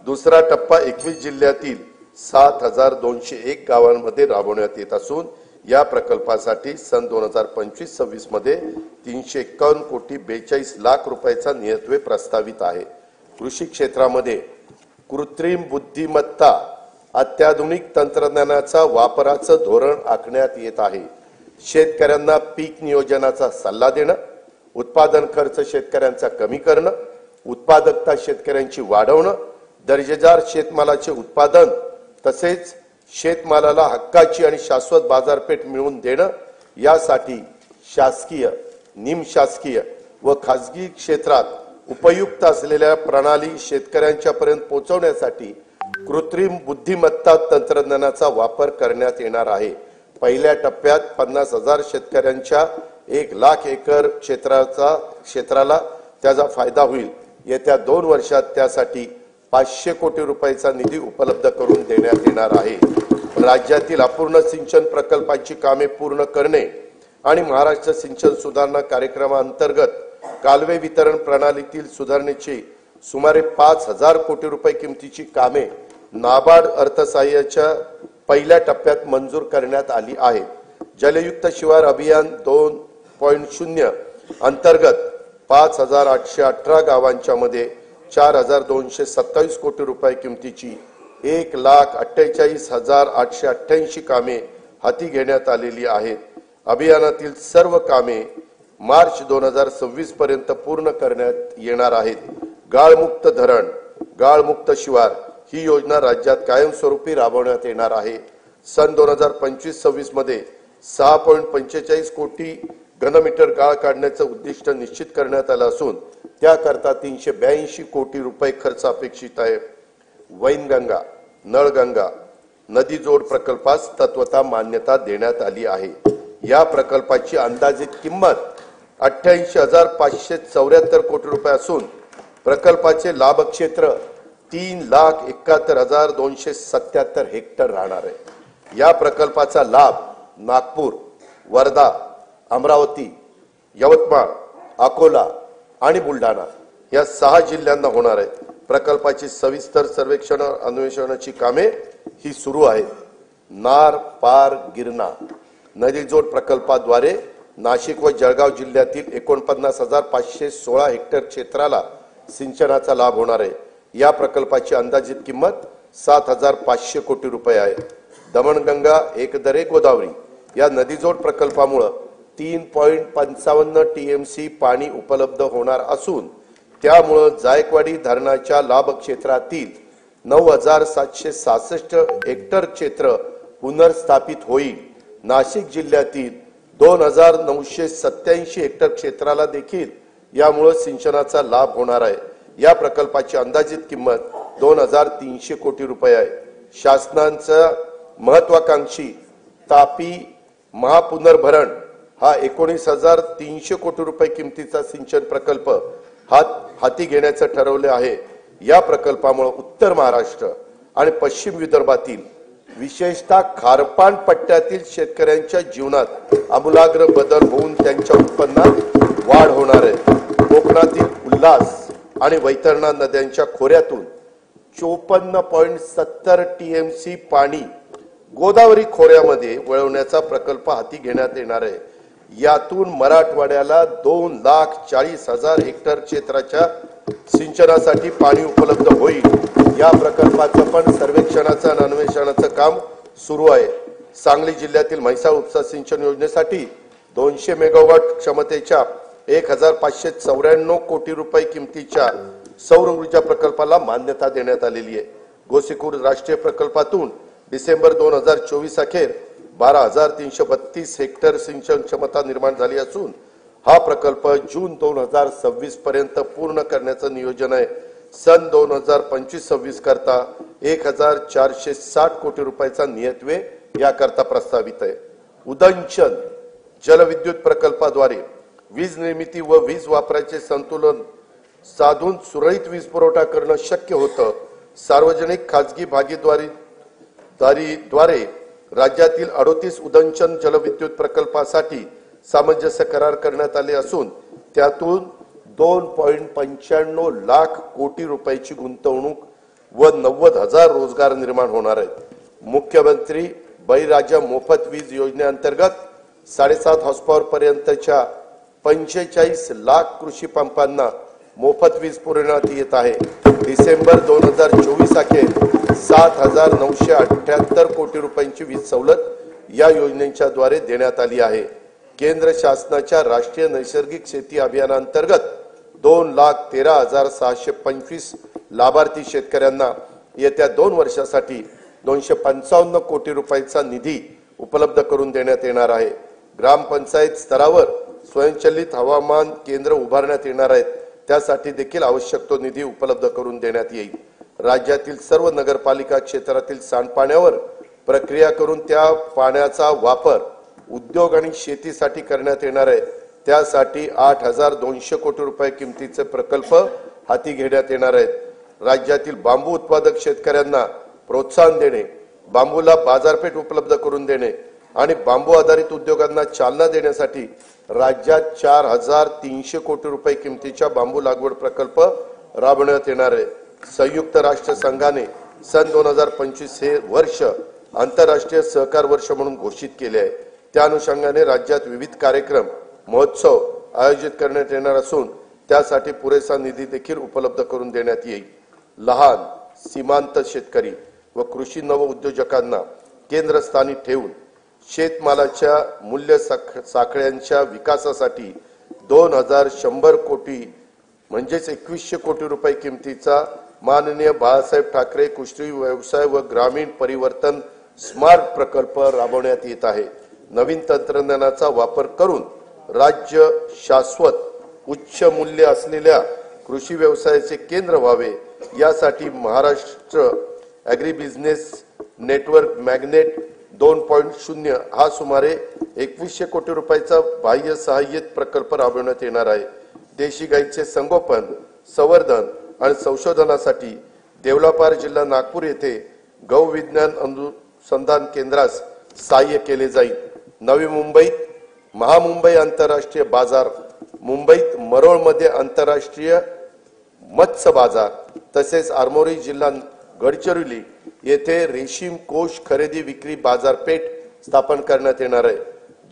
दुसरा टप्पा 21 जिल्ह्यातील 7201 गावांमध्ये राबवण्यात येत असून या प्रकल्पासाठी सन 2025-26 मध्ये 351 कोटी 42 लाख रुपयाचा नियतवे प्रस्तावित आहे। कृषी क्षेत्रामध्ये कृत्रिम बुद्धिमत्ता अत्याधुनिक तंत्रज्ञानाचा वापराचं धोरण आखण्यात येत आहे। शेतकऱ्यांना पीक नियोजनाचा सल्ला देणं, उत्पादन खर्च शेतकऱ्यांचा कमी करणं, उत्पादकता शेतकऱ्यांची वाढवणं, दर्जेदार शेतमालाचे उत्पादन तसेच शेतमालाला हक्काची आणि शाश्वत बाजारपेठ मिळवून देणं यासाठी शासकीय, निमशासकीय व खासगी क्षेत्रात उपयुक्त असलेल्या प्रणाली शेतकऱ्यांच्या पर्यंत पोहोचवण्यासाठी कृत्रिम बुद्धिमत्ता तंत्रज्ञानाचा वापर करण्यात येणार आहे। पहिल्या टप्प्यात 50,000 शेतकऱ्यांच्या 1 लाख एकर क्षेत्राला त्याचा फायदा होईल। येत्या 2 वर्षात त्यासाठी 500 कोटी रुपयाचा निधी उपलब्ध करून देण्यात येणार आहे। राज्यातील अपूर्ण सिंचन प्रकल्पांची कामे पूर्ण करणे आणि महाराष्ट्र सिंचन सुधारणा कार्यक्रमांतर्गत कालवे वितरण प्रणालीतील सुधारणेची सुमारे 5,000 कोटी रुपये किमतीची कामे नाबार्ड अर्थसहाय्याच्या पहिल्या टप्प्यात मंजूर करण्यात आली आहेत। जलयुक्त शिवार अभियान 2.0 अंतर्गत 5,818 गावांच्या मध्ये 4,227 कोटी रुपये किमतीची 1,48,888 कामे हाती घेण्यात आलेली आहेत। अभियानातील सर्व कामे मार्च 2026 पर्यंत पूर्ण करण्यात येणार आहेत। गाळमुक्त धरण, गाळमुक्त शिवार ही योजना राज्यात कायमस्वरूपी राबवण्यात येणार आहे। सन 2025-26 मध्ये 6.45 कोटी घनमीटर गाळ काढण्याचं उद्दिष्ट निश्चित करण्यात आलं असून त्याकरता 382 कोटी रुपये खर्च अपेक्षित आहे। वैनगंगा, नळगंगा नदी जोड प्रकल्पास तत्वता मान्यता देण्यात आली आहे। या प्रकल्पाची अंदाजित किंमत 88,574 कोटी रुपये असून प्रकल्पाचे लाभ क्षेत्र 3,71,277 हेक्टर राहणार आहे। या प्रकल्पाचा लाभ नागपूर, वर्धा, अमरावती, यवतमाळ, अकोला आणि बुलढाणा या 6 जिल्ह्यांना होणार आहे। प्रकल्पाची सविस्तर सर्वेक्षण अन्वेषणाची कामे ही सुरू आहेत। नार पार गिरणा नदीजोड प्रकल्पाद्वारे नाशिक व जळगाव जिल्ह्यातील 49,516 हेक्टर क्षेत्राला सिंचनाचा लाभ होणार आहे। या प्रकल्पाची अंदाजित किंमत 7,500 कोटी रुपये आहे। दमणगंगा एकदरे गोदावरी या नदीजोड प्रकल्पामुळे 3.55 TMC पाणी उपलब्ध होणार असून त्यामुळे जायकवाडी धरणाच्या लाभ क्षेत्रातील 9,766 हेक्टर क्षेत्र पुनर्स्थापित होईल। नाशिक जिल्ह्यातील 2,987 हेक्टर क्षेत्राला देखील यामुळे सिंचनाचा लाभ होणार आहे। या प्रकल्पाची अंदाजित किंमत 2,300 कोटी रुपये आहे। शासनाचा महत्वाकांक्षी तापी महापुनर्भरण हा 19,300 कोटी रुपये किमतीचा सिंचन प्रकल्प हाती घेण्याचे ठरवले आहे। या प्रकल्पामुळे उत्तर महाराष्ट्र आणि पश्चिम विदर्भातील विशेषतः खारपान पट्ट्यातील शेतकऱ्यांच्या जीवनात आमूलाग्र बदल होऊन त्यांच्या उत्पन्नात वाढ होणार आहे। कोकणातील उल्हास आणि वैतरणा नद्यांच्या खोऱ्यातून 54.70 टीएमसी पाणी गोदावरी खोऱ्यामध्ये वळवण्याचा प्रकल्प हाती घेण्यात येणार आहे। यातून मराठवाड्याला 2,40,000 हेक्टर क्षेत्राच्या सिंचनासाठी पाणी उपलब्ध होईल। या प्रकल्पाचं पण सर्वेक्षणाचं आणि अन्वेषणाचं काम सुरू आहे। सांगली जिल्ह्यातील म्हैसाळ उपसा सिंचन योजनेसाठी 200 मेगावॉट क्षमतेच्या 1,594 कोटी रुपये किमतीच्या सौर ऊर्जा प्रकल्पाला मान्यता देण्यात आलेली आहे। गोसीखुर्द राष्ट्रीय प्रकल्पातून डिसेंबर 2024 अखेर 12,332 हेक्टर सिंचन क्षमता निर्माण झाली असून हा प्रकल्प जून 2026 पर्यंत पूर्ण करण्याचं नियोजन आहे। सन 2025-26 करता 1,460 कोटी रुपयाचा नियतव्यय याकरता प्रस्तावित आहे। उदंचन जलविद्युत प्रकल्पाद्वारे वीज निर्मिती व वीज वापराचे संतुलन साधून सुरळीत वीज पुरवठा करणं शक्य होतं। सार्वजनिक खासगी भागीदारीद्वारे राज्यातील 38 उदंचन जलविद्युत प्रकल्पासाठी सामंजस्य करार करण्यात आले असून त्यातून 2.95 लाख कोटी रुपयाची गुंतवणूक व 90,000 रोजगार निर्माण होणार आहेत। मुख्यमंत्री बळीराजा मोफत वीज योजनेअंतर्गत 7.5 हॉर्सपॉवर पर्यंतच्या 45 लाख कृषी पंपांना मोफत वीज पुरवण्यात येत आहे। डिसेंबर 2024 अखेर 7,978 कोटी रुपयांची वीज सवलत या योजनेच्या द्वारे देण्यात आली आहे। केंद्र शासनाच्या राष्ट्रीय नैसर्गिक शेती अभियानांतर्गत 2,13,625 लाभार्थी शेतकऱ्यांना येत्या 2 वर्षासाठी 255 कोटी रुपयांचा निधी उपलब्ध करून देण्यात येणार आहे। ग्रामपंचायत स्तरावर स्वयंचलित हवामान केंद्र उभारण्यात येणार आहेत। त्यासाठी देखील आवश्यक तो निधी उपलब्ध करून देण्यात येईल। राज्यातील सर्व नगरपालिका क्षेत्रातील सांडपाण्यावर प्रक्रिया करून त्या पाण्याचा वापर उद्योग आणि शेतीसाठी करण्यात येणार आहे। त्यासाठी 8,200 कोटी रुपये किमतीचे प्रकल्प हाती घेण्यात येणार आहेत। राज्यातील बांबू उत्पादक शेतकऱ्यांना प्रोत्साहन देणे, बांबूला बाजारपेठ उपलब्ध करून देणे आणि बांबू आधारित उद्योगांना चालना देण्यासाठी राज्यात 4,300 कोटी रुपये किमतीच्या बांबू लागवड प्रकल्प राबवण्यात येणार आहे। संयुक्त राष्ट्र संघाने सन 2025 हे वर्ष आंतरराष्ट्रीय सहकार वर्ष म्हणून घोषित केले आहे। त्या अनुषंगाने राज्यात विविध कार्यक्रम महोत्सव आयोजित करण्यात येणार असून त्यासाठी पुरेसा निधी देखील उपलब्ध करून देण्यात येईल। लहान सीमांत शेतकरी व कृषी नव उद्योजकांना केंद्रस्थानी ठेवून शेतमालाच्या मूल्य साखळ्यांच्या विकासासाठी 2,100 कोटी म्हणजेच 2100 कोटी रुपये किमतीचा माननीय बाळासाहेब ठाकरे कृषी व्यवसाय व ग्रामीण परिवर्तन स्मार्ट प्रकल्प राबवण्यात येत आहे। नवीन तंत्रज्ञानाचा वापर करून राज्य शाश्वत उच्च मूल्य असलेल्या कृषी व्यवसायाचे केंद्र व्हावे यासाठी Maharashtra agri business network magnet 2.0 हा सुमारे 2100 कोटी रुपयाचा बाह्य सहाय्यित प्रकल्प राबवण्यात येणार आहे। देशी गाईचे संगोपन, संवर्धन आणि संशोधनासाठी देवलापार जिल्हा नागपूर येथे गौ विज्ञान अनुसंधान केंद्रास सहाय्य केले जाईल। नवी मुंबईत महामुंबई आंतरराष्ट्रीय बाजार, मुंबईत मरोळमध्ये आंतरराष्ट्रीय मत्स्य बाजार तसेच आरमोरी जिल्हा गडचिरोली येथे रेशीम कोष खरेदी विक्री बाजारपेठ स्थापन करण्यात येणार आहे।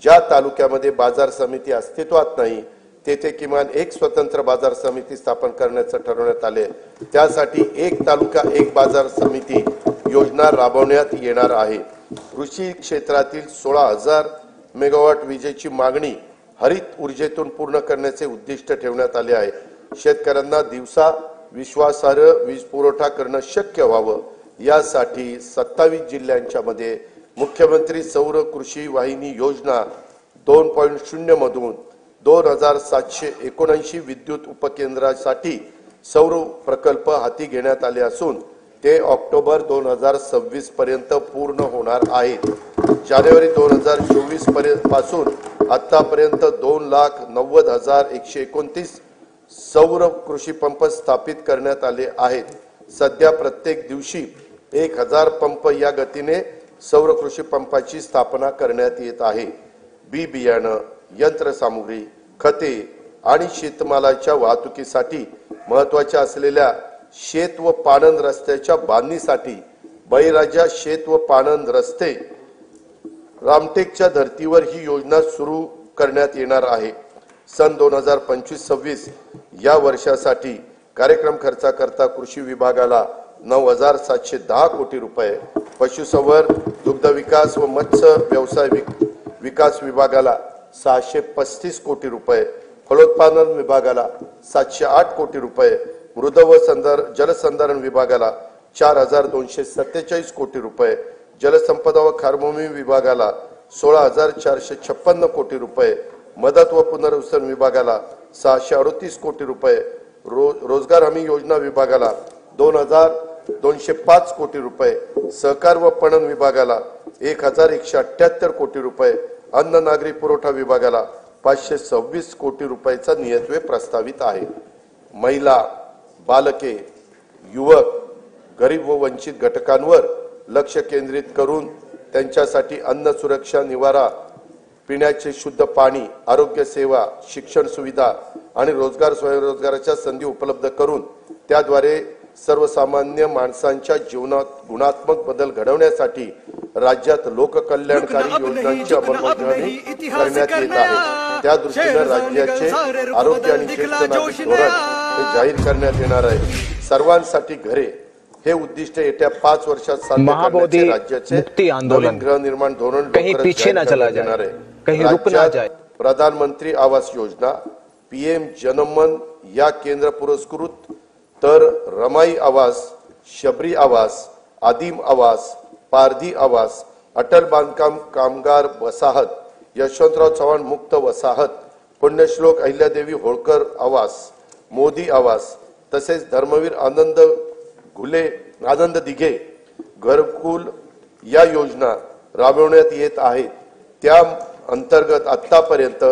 ज्या तालुक्यामध्ये बाजार समिती अस्तित्वात नाही तेथे किमान एक स्वतंत्र बाजार समिती स्थापन करण्याचे ठरवण्यात आले। त्यासाठी एक तालुका एक बाजार समिती योजना राबवण्यात येणार आहे। कृषी क्षेत्रातील 16,000 मेगावॉट विजेची मागणी हरित ऊर्जेतून पूर्ण करण्याचे उद्दिष्ट ठेवण्यात आले आहे। शेतकऱ्यांना दिवसा विश्वासार्ह वीज पुरवठा करणं शक्य व्हावं यासाठी 27 जिल्ह्यांच्या मध्ये मुख्यमंत्री सौर कृषी वाहिनी योजना 2.0 मधून 2779 विद्युत उपकेंद्रासाठी सौर प्रकल्प हाती घेण्यात आले असून ते ऑक्टोबर 2026 पर्यंत पूर्ण होणार आहेत। जानेवारी 2024 पासून आतापर्यंत 2,90,129 सौर कृषी पंप स्थापित करण्यात आले आहेत। सध्या प्रत्येक दिवशी 1000 पंप या गतीने सौर कृषी पंपाची स्थापना करण्यात येत आहे। बी बियाणं, यंत्रसामुग्री, खते आणि शेतमालाच्या वाहतुकीसाठी महत्त्वाच्या असलेल्या शेत व पाणंद रस्त्याच्या बांधणीसाठी बळीराजा शेत व पाणंद रस्ते रामटेकच्या धर्तीवर ही योजना सुरू करण्यात येणार आहे। सन 2025-26 या वर्षासाठी कार्यक्रम खर्चाकरता कृषी विभागाला 9,710 कोटी रुपये, पशुसंवर्धन, दुग्ध विकास व मत्स्य व्यवसाय विकास विभागाला 635 कोटी रुपये, फलोत्पादन विभागाला 708 कोटी रुपये, मृद व जलसंधारण विभागाला 4,247 कोटी रुपये, जलसंपदा व खारभूमी विभागाला 16,456 कोटी रुपये, मदत व पुनर्वसन विभागाला 638 कोटी रुपये, रोजगार हमी योजना विभागाला 2,205 कोटी रुपये, सहकार व पणन विभागाला 1,178 कोटी रुपये, अन्न नागरी पुरवठा विभागाला 526 कोटी रुपयाचा नियतव्यय प्रस्तावित आहे। महिला, बालके, युवक, गरीब व वंचित घटकांवर लक्ष केंद्रित करून त्यांच्यासाठी अन्न सुरक्षा, निवारा, पिण्याचे शुद्ध पाणी, आरोग्य सेवा, शिक्षण सुविधा आणि रोजगार स्वयंरोजगाराच्या संधी उपलब्ध करून त्याद्वारे सर्वसामान्य माणसांच्या जीवनात गुणात्मक बदल घडवण्यासाठी राज्यात लोककल्याणकारी योजनांची अंमलबजावणी करण्यात येत आहे। त्या दृष्टीने राज्याचे आरोग्य आणि ज्येष्ठ नागरिक धोरण हे जाहीर करण्यात येणार आहे। सर्वांसाठी घरे हे उद्दिष्ट येत्या 5 वर्षात साध्य करण्याचे राज्याचे नवीन गृहनिर्माण धोरण कहीं पीछे न चला जाए, कहीं रुक ना जाए। प्रधानमंत्री आवास योजना, पीएम जनमन या केंद्र पुरस्कृत तर रमाई आवास, शबरी आवास, आदिम आवास, पारधी आवास, अटल बांधकाम कामगार वसाहत, यशवंतराव चव्हाण मुक्त वसाहत, पुण्यश्लोक अहिल्यादेवी होळकर आवास, मोदी आवास तसेच धर्मवीर आनंद दिघे घरकुल या योजना राबवण्यात येत आहेत। त्या अंतर्गत आतापर्यंत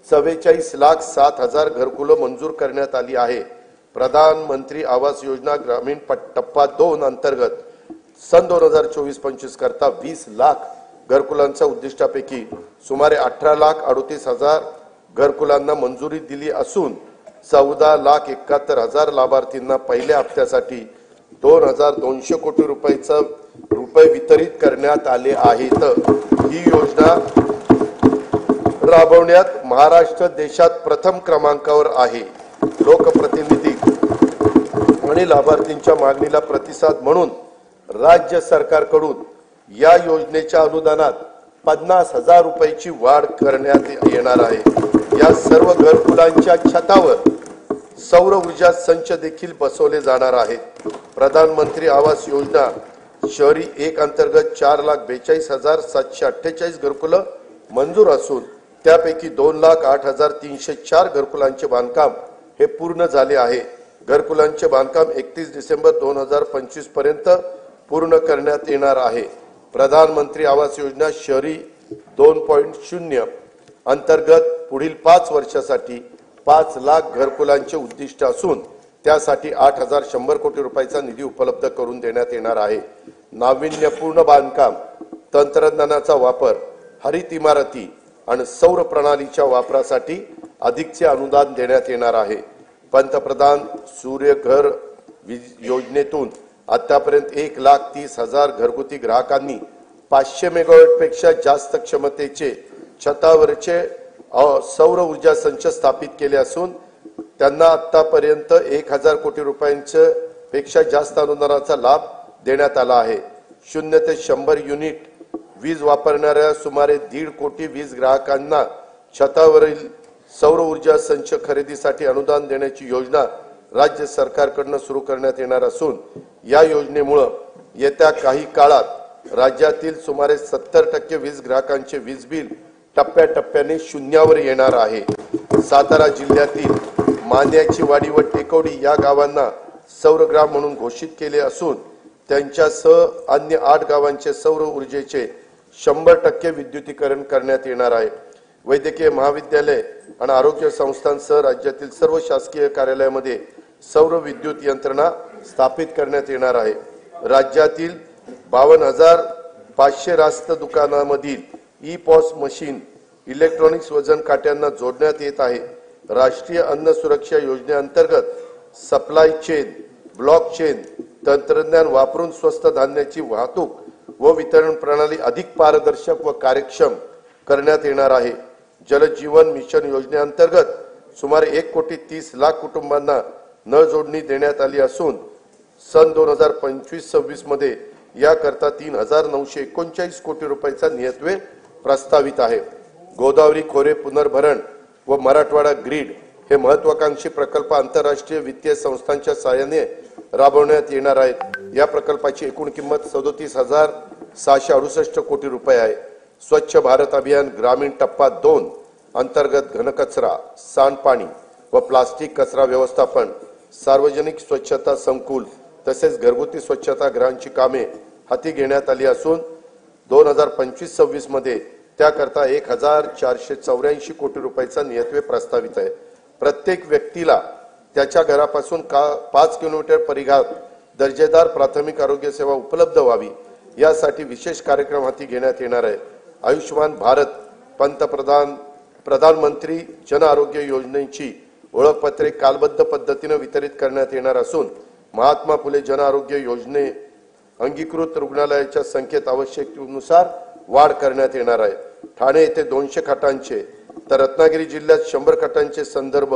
44,07,000 घरकुलं मंजूर करण्यात आली आहे। प्रधानमंत्री आवास योजना ग्रामीण टप्पा 2 अंतर्गत सन 2024-25 करता 20 लाख घरकुलांच्या उद्दिष्टापैकी सुमारे 18,38,000 घरकुलांना मंजुरी दिली असून 14,71,000 लाभार्थींना पहिल्या हप्त्यासाठी 2,200 कोटी रुपये वितरित करण्यात आले आहेत। ही योजना राबवण्यात महाराष्ट्र देशात प्रथम क्रमांकावर आहे। लोकप्रतिनिधी आणि लाभार्थींच्या मागणीला प्रतिसाद म्हणून राज्य सरकारकडून या योजनेच्या अनुदानात 50,000 रुपयाची वाढ करण्यात येणार आहे। या सर्व घरकुलांच्या छतावर सौर ऊर्जा संच देखील बसवले जाणार आहेत। प्रधानमंत्री आवास योजना शहरी 1 अंतर्गत 4,42,748 घरकुलं मंजूर असून त्यापैकी 2,08,304 घरकुलांचे बांधकाम हे पूर्ण झाले आहे। घरकुलांचे बांधकाम 31 डिसेंबर 2025 पर्यंत पूर्ण करण्यात येणार आहे। प्रधानमंत्री आवास योजना शहरी 2.0 अंतर्गत पुढील 5 वर्षासाठी 5 लाख घरकुलांचे उद्दिष्ट असून त्यासाठी 8,100 कोटी रुपयाचा निधी उपलब्ध करून देण्यात येणार आहे। नाविन्यपूर्ण बांधकाम, तंत्रज्ञानाचा वापर, हरित इमारती आणि सौर प्रणालीच्या वापरासाठी अधिकचे अनुदान देण्यात येणार आहे। पंतप्रधान सूर्यघर योजनेतून आतापर्यंत 1,30,000 घरगुती ग्राहकांनी 500 मेगावॉट पेक्षा जास्त क्षमतेचे छतावरचे सौर ऊर्जा संच स्थापित केले असून त्यांना आतापर्यंत 1,000 कोटी रुपयांचे पेक्षा जास्त अनुदानाचा लाभ देण्यात आला आहे। 0 ते 100 युनिट वीज वापरणाऱ्या सुमारे 1.5 कोटी वीज ग्राहकांना छतावरील सौर ऊर्जा संच खरेदीसाठी अनुदान देण्याची योजना राज्य सरकारकडून सुरू करण्यात येणार असून या योजनेमुळे येत्या काही काळात राज्यातील सुमारे 70% वीज ग्राहकांचे वीज बिल टप्प्याटप्प्याने शून्यावर येणार आहे। सातारा जिल्ह्यातील मांद्याची वाडी व टेकवडी या गावांना सौरग्राम म्हणून घोषित केले असून त्यांच्यासह अन्य 8 गावांचे सौर ऊर्जेचे 100% विद्युतीकरण करण्यात येणार आहे। वैद्यकीय महाविद्यालय आणि आरोग्य संस्थांसह राज्यातील सर्व शासकीय कार्यालयामध्ये सौर विद्युत यंत्रणा स्थापित करण्यात येणार आहे। राज्यातील 52,500 रास्त दुकानांमधील ई-पॉस मशीन इलेक्ट्रॉनिक्स वजन काट्यांना जोडण्यात येत आहे। राष्ट्रीय अन्न सुरक्षा योजनेअंतर्गत सप्लाय चेन ब्लॉक चेन तंत्रज्ञान वापरून स्वस्त धान्याची वाहतूक व वितरण प्रणाली अधिक पारदर्शक व कार्यक्षम करण्यात येणार आहे। जल जीवन मिशन योजनेअंतर्गत सुमारे 1,30,00,000 कुटुंबांना नळ जोडणी देण्यात आली असून सन 2025-26 मध्ये याकरता 3,939 कोटी रुपयाचा नियतव्यय प्रस्तावित आहे। गोदावरी खोरे पुनर्भरण व मराठवाडा ग्रीड हे महत्वाकांक्षी प्रकल्प आंतरराष्ट्रीय वित्तीय संस्थांच्या सहाय्याने राबवण्यात येणार आहेत। या प्रकल्पाची एकूण किंमत 37,668 कोटी रुपये आहे। स्वच्छ भारत अभियान ग्रामीण टप्पा 2 अंतर्गत घनकचरा, सांडपाणी व प्लास्टिक कचरा व्यवस्थापन, सार्वजनिक स्वच्छता संकुल तसेच घरगुती स्वच्छता गृहांची कामे हाती घेण्यात आली असून 2025-26 मध्ये त्याकरता 1,484 कोटी रुपयाचा नियतव्यय प्रस्तावित आहे। प्रत्येक व्यक्तीला त्याच्या घरापासून 5 किलोमीटर परिघात दर्जेदार प्राथमिक आरोग्य सेवा उपलब्ध व्हावी यासाठी विशेष कार्यक्रम हाती घेण्यात येणार आहे। आयुष्मान भारत प्रधानमंत्री जन आरोग्य योजनेची ओळखपत्रे कालबद्ध पद्धतीने वितरित करण्यात येणार असून महात्मा फुले जन आरोग्य योजने अंगीकृत रुग्णालयाच्या संख्येत आवश्यकतेनुसार वाढ करण्यात येणार आहे। ठाणे येथे 200 खाटांचे तर रत्नागिरी जिल्ह्यात 100 खाटांचे संदर्भ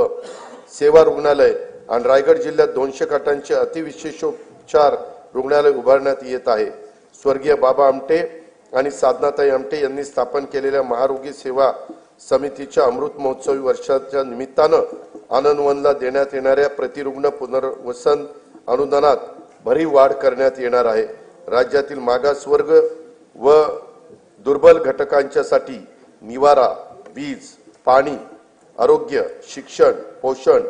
सेवा रुग्णालय आणि रायगड जिल्ह्यात 200 खाटांचे अतिविशेषोपचार रुग्णालय उभारण्यात येत आहे। स्वर्गीय बाबा आमटे आणि साधनाताई आमटे यांनी स्थापन केलेल्या महारोगी सेवा समितीच्या अमृत महोत्सवी वर्षाच्या निमित्तानं आनंदवनला देण्यात येणाऱ्या प्रतिरुग्ण पुनर्वसन अनुदानात भरीव वाढ करण्यात येणार आहे। राज्यातील मागासवर्ग व दुर्बल घटकांच्यासाठी निवारा, वीज, पाणी, आरोग्य, शिक्षण, पोषण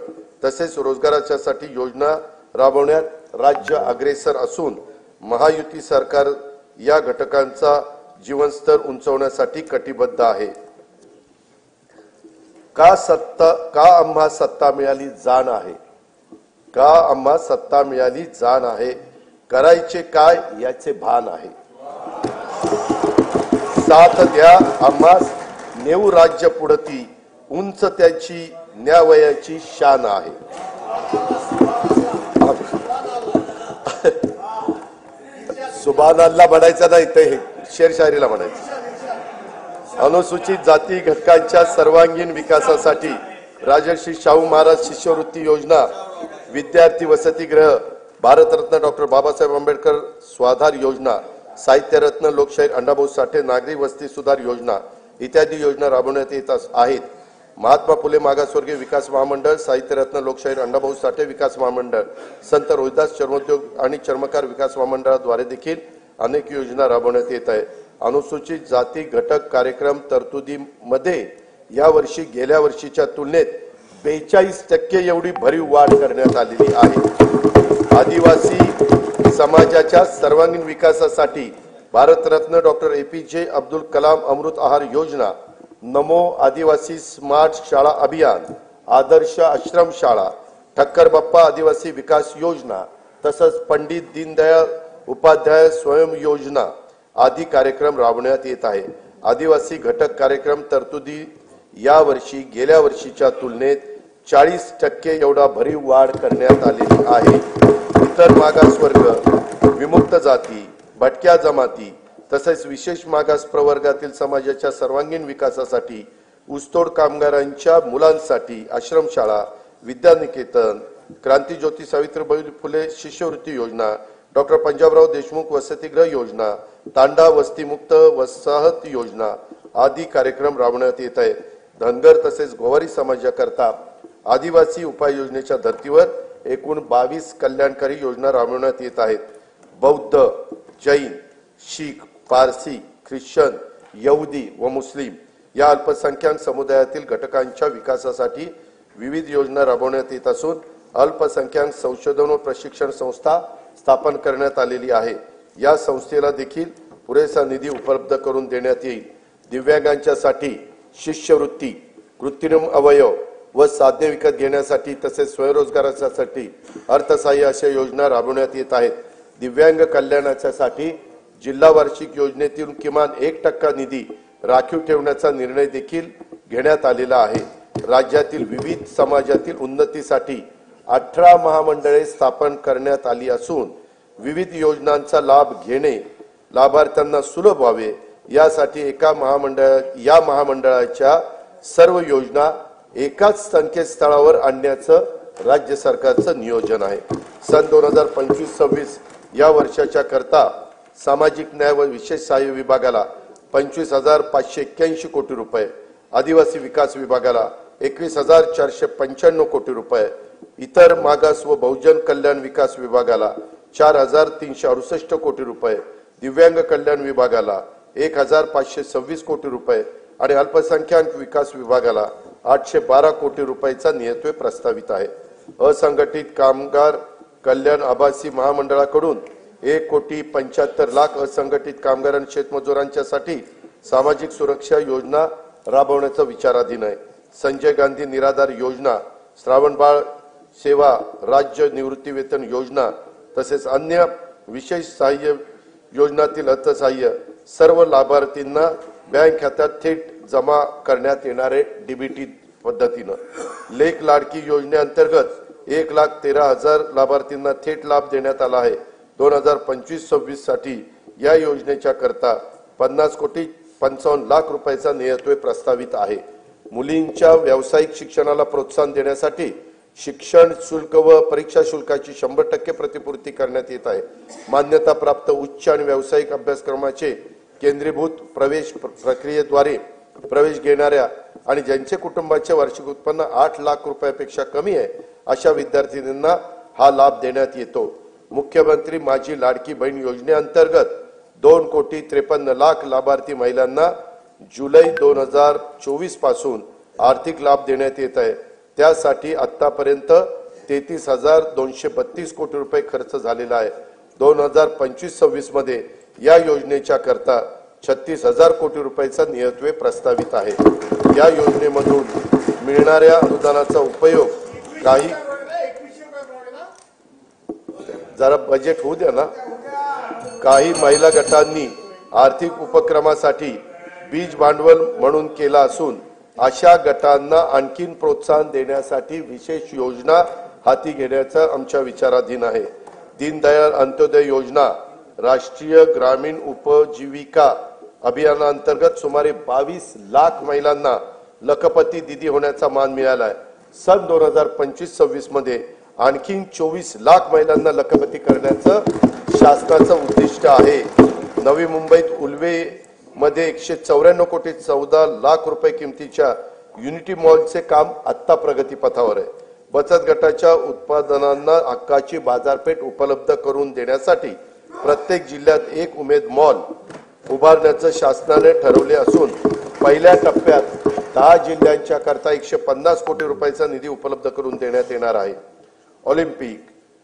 तसेच रोजगाराच्यासाठी योजना राबवण्यात राज्य अग्रेसर असून महायुती सरकार या घटकांचा जीवनस्तर उंचावण्यासाठी कटिबद्ध आहे। का आम्हा सत्ता मिळाली जाण आहे, का आम्हा सत्ता मिळाली जाण आहे, करायचे काय याचे भान आहे। साथ द्या आम्हा नेऊ राज्य पुढती, उंच त्याची न्यावयाची शान आहे। सुभान अल्लाह म्हणायचं नाही, ते शेरशायरीला म्हणायचं। अनुसूचित जाती घटकांच्या सर्वांगीण विकासासाठी राजर्षी शाहू महाराज शिष्यवृत्ती योजना, विद्यार्थी वसतिगृह, भारतरत्न डॉक्टर बाबासाहेब आंबेडकर स्वाधार योजना, साहित्यरत्न लोकशाहीर अण्णाभाऊ साठे नागरी वस्ती सुधार योजना इत्यादी योजना राबवण्यात येत आहेत। महात्मा फुले मागासवर्गीय विकास महामंडळ, साहित्यरत्न लोकशाहीर अण्णाभाऊ साठे विकास महामंडळ, संत रोहिदास चर्मोद्योग आणि चर्मकार विकास महामंडळाद्वारे देखील अनेक योजना राबवण्यात येत आहे। अनुसूचित जाती घटक कार्यक्रम तरतुदीमध्ये यावर्षी गेल्या वर्षीच्या तुलनेत 42% एवढी भरीव वाढ करण्यात आलेली आहे। आदिवासी समाजाच्या सर्वांगीण विकासासाठी भारतरत्न डॉक्टर APJ अब्दुल कलाम अमृत आहार योजना, नमो आदिवासी स्मार्ट शाळा अभियान, आदर्श आश्रम शाळा, ठक्कर बाप्पा आदिवासी विकास योजना तसंच पंडित दीनदयाळ उपाध्याय स्वयं योजना आदी कार्यक्रम राबवण्यात येत आहे। आदिवासी घटक कार्यक्रम तरतुदी यावर्षी गेल्या वर्षीच्या तुलनेत 40% एवढा भरीव वाढ करण्यात आलेली आहे। इतर मागासवर्ग, विमुक्त जाती, भटक्या जमाती तसेच विशेष मागास प्रवर्गातील समाजाच्या सर्वांगीण विकासासाठी ऊसतोड कामगारांच्या मुलांसाठी आश्रमशाळा, विद्यानिकेतन, क्रांतिज्योती सावित्रीबाई फुले शिष्यवृत्ती योजना, डॉक्टर पंजाबराव देशमुख वसतिगृह योजना, तांडा वस्तीमुक्त वसाहत योजना आदी कार्यक्रम राबवण्यात येत आहे। धनगर तसेच गोवारी समाजाकरता आदिवासी उपाय योजनेच्या धर्तीवर एकूण 22 कल्याणकारी योजना राबवण्यात येत आहेत। बौद्ध, जैन, शीख, पारसी, ख्रिश्चन, यहुदी व मुस्लिम या अल्पसंख्याक समुदायातील घटकांच्या विकासासाठी विविध योजना राबवण्यात येत असून अल्पसंख्याक संशोधन व प्रशिक्षण संस्था स्थापन करण्यात आलेली आहे। या संस्थेला देखील पुरेसा निधी उपलब्ध करून देण्यात येईल। दिव्यांगांच्यासाठी शिष्यवृत्ती, कृत्रिम अवयव व साधने विकत घेण्यासाठी तसेच स्वयंरोजगारासाठी अर्थसहाय्य अशा योजना राबवण्यात येत आहेत। दिव्यांग कल्याणासाठी जिल्हा वार्षिक योजनेतील किमान 1% निधी राखीव ठेवण्याचा निर्णय देखील घेण्यात आलेला आहे। राज्यातील विविध समाजातील उन्नतीसाठी 18 महामंडळे स्थापन करण्यात आली असून विविध योजनांचा लाभ घेणे लाभार्थ्यांना सुलभ व्हावे यासाठी या महामंडळाच्या सर्व योजना एकाच संकेतस्थळावर आणण्याचं राज्य सरकारचं नियोजन आहे। सन 2025-26 या वर्षाच्या करता सामाजिक न्याय व विशेष सहाय्य विभागाला 25,581 कोटी रुपये, आदिवासी विकास विभागाला 21,495 कोटी रुपये, इतर मागास व बहुजन कल्याण विकास विभागाला 4,368 कोटी रुपये, दिव्यांग कल्याण विभागाला 1,526 कोटी रुपये आणि अल्पसंख्याक विकास विभागाला 812 कोटी रुपयाचा नियतव्यय प्रस्तावित आहे। असंघटित कामगार कल्याण आभासी महामंडळाकडून 1,75,00,000 असंघटित कामगार आणि शेतमजुरांच्यासाठी सामाजिक सुरक्षा योजना राबवण्याचा विचाराधीन आहे। संजय गांधी निराधार योजना, श्रावणबाळ सेवा राज्य निवृत्ती वेतन योजना तसेच अन्य विशेष सहाय्य योजनातील अर्थसहाय्य सर्व लाभार्थींना बँक खात्यात थेट जमा करण्यात येणारे डीबीटी पद्धतीनं लेख लाडकी योजनेअंतर्गत 1,13,000 लाभार्थींना थेट लाभ देण्यात आला आहे। 2025-26 साठी या योजनेच्या करता 50,55,00,000 रुपयाचा नियतव्यय प्रस्तावित आहे। मुलींच्या व्यावसायिक शिक्षणाला प्रोत्साहन देण्यासाठी शिक्षण शुल्क व परीक्षा शुल्काची 100% प्रतिपूर्ती करण्यात येत आहे। मान्यता प्राप्त उच्च आणि व्यावसायिक अभ्यासक्रमाचे केंद्रीभूत प्रवेश प्रक्रियेद्वारे प्रवेश घेणाऱ्या आणि ज्यांचे कुटुंबाचे वार्षिक उत्पन्न 8 लाख रुपयापेक्षा कमी आहे अशा विद्यार्थ्यांना हा लाभ देण्यात येतो। मुख्यमंत्री माझी लाडकी बहीण योजनेअंतर्गत 2,53,00,000 लाभार्थी महिलांना जुलै 2024 पासून आर्थिक लाभ देण्यात येत आहे। त्यासाठी आतापर्यंत 33,232 कोटी रुपये खर्च झालेला आहे। 2025-26 मध्ये या योजनेच्या करता 36,000 कोटी रुपयाचा नियतव्यय प्रस्तावित आहे। या योजनेमधून मिळणाऱ्या अनुदानाचा उपयोग काही जरा बजेट होऊ द्या ना। काही महिला गटांनी आर्थिक उपक्रमासाठी बीज भांडवल म्हणून केला असून अशा गटांना आणखीन प्रोत्साहन देण्यासाठी विशेष योजना हाती घेण्याचा आमच्या विचाराधीन आहे। दीनदयाळ अंत्योदय योजना राष्ट्रीय ग्रामीण उपजीविका अभियानाअंतर्गत सुमारे 22 लाख महिलांना लखपती दीदी होण्याचा मान मिळाला आहे। सन 2025-26 मध्ये आणखी 24 लाख महिलांना लखपती करण्याचं शासनाचं उद्दिष्ट आहे। नवी मुंबईत उल्वे मध्ये 194 कोटी 14 लाख रुपये किमतीच्या युनिटी मॉलचे काम आता प्रगतीपथावर आहे। बचत गटाच्या उत्पादनांना हक्काची बाजारपेठ उपलब्ध करून देण्यासाठी प्रत्येक जिल्ह्यात एक उमेद मॉल उभारण्याचं शासनाने ठरवले असून पहिल्या टप्प्यात 10 जिल्ह्यांच्या करता 150 कोटी रुपयाचा निधी उपलब्ध करून देण्यात येणार आहे। ऑलिम्पिक,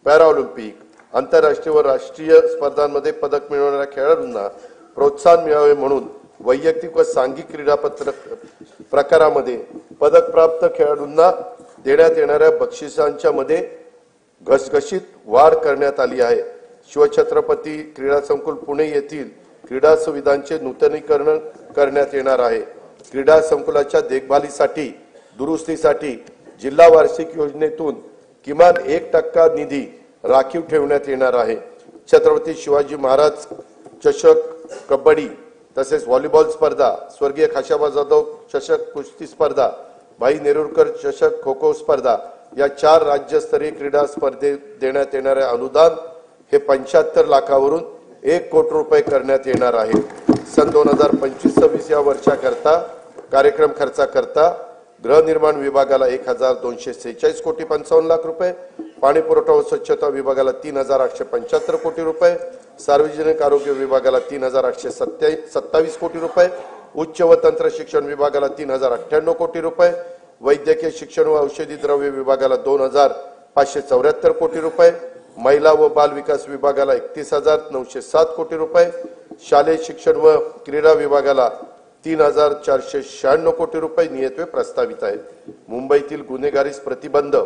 पॅराऑलिम्पिक, आंतरराष्ट्रीय व राष्ट्रीय स्पर्धांमध्ये पदक मिळवणाऱ्या खेळाडूंना प्रोत्साहन मिळावे म्हणून वैयक्तिक व सांघिक क्रीडा प्रकारामध्ये पदक प्राप्त खेळाडूंना देण्यात येणाऱ्या बक्षिसांच्या मध्ये घसघशीत वाढ करण्यात आली आहे। शिवछत्रपती क्रीडा संकुल पुणे येथील क्रीडा सुविधांचे नूतनीकरण करण्यात येणार आहे। क्रीडा संकुलाच्या देखभालीसाठी दुरुस्तीसाठी जिल्हा वार्षिक योजनेतून किमान 1% निधी राखीव ठेवण्यात येणार आहे। छत्रपती शिवाजी महाराज चषक कबड्डी तसेच व्हॉलीबॉल स्पर्धा, स्वर्गीय खाशाबा जाधव चषक कुस्ती स्पर्धा, भाई नेरुरकर चषक खो खो स्पर्धा या 4 राज्यस्तरीय क्रीडा स्पर्धेत देण्यात येणारे अनुदान हे 75 लाखावरून 1 कोटी रुपये करण्यात येणार आहे। सन 2025-26 या वर्षाकरता कार्यक्रम खर्चाकरता गृहनिर्माण विभागाला 1246 कोटी 55 लाख रुपये, पाणी पुरवठा व स्वच्छता विभागाला 3875 कोटी रुपये, सार्वजनिक आरोग्य विभागाला 3827 कोटी रुपये, उच्च व तंत्र शिक्षण विभागाला 3098 कोटी रुपये, वैद्यकीय शिक्षण व औषधी द्रव्य विभागाला 2574 कोटी रुपये, महिला व बाल विकास विभागाला 31,907 कोटी रुपये, शालेय शिक्षण व क्रीडा विभागाला 3,496 कोटी रुपये नियतवे प्रस्तावित आहेत. मुंबईतील गुन्हेगारीस प्रतिबंध,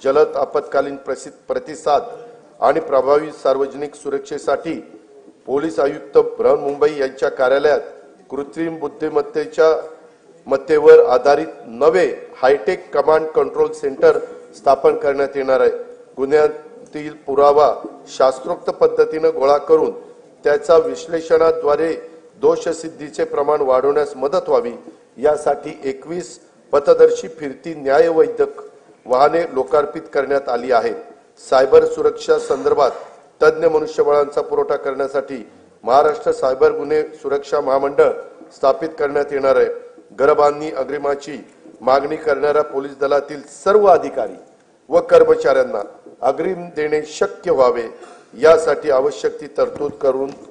जलद आपत्कालीन प्रतिसाद आणि प्रभावी सार्वजनिक सुरक्षेसाठी पोलीस आयुक्त बृहन्मुंबई यांच्या कार्यालयात कृत्रिम बुद्धिमत्तेवर आधारित नवे हायटेक कमांड कंट्रोल सेंटर स्थापन करण्यात येणार आहे. गुन्ह्यातील पुरावा शास्त्रोक्त पद्धतीने गोळा करून त्याचा विश्लेषणाद्वारे दोषसिद्धीचे प्रमाण वाढवण्यास मदत व्हावी यासाठी 21 पथदर्शी फिरती न्यायवैद्यक वाहने लोकार्पित करण्यात आली आहेत. सायबर सुरक्षा संदर्भात तज्ञ मनुष्यबळांचा पुरवठा करण्यासाठी महाराष्ट्र सायबर गुन्हे सुरक्षा महामंडळ स्थापित करण्यात येणार आहे. घरबांधणी अग्रिमाची मागणी करणाऱ्या पोलीस दलातील सर्व अधिकारी व कर्मचाऱ्यांना अग्रिम देणे शक्य व्हावे यासाठी आवश्यक ती तरतूद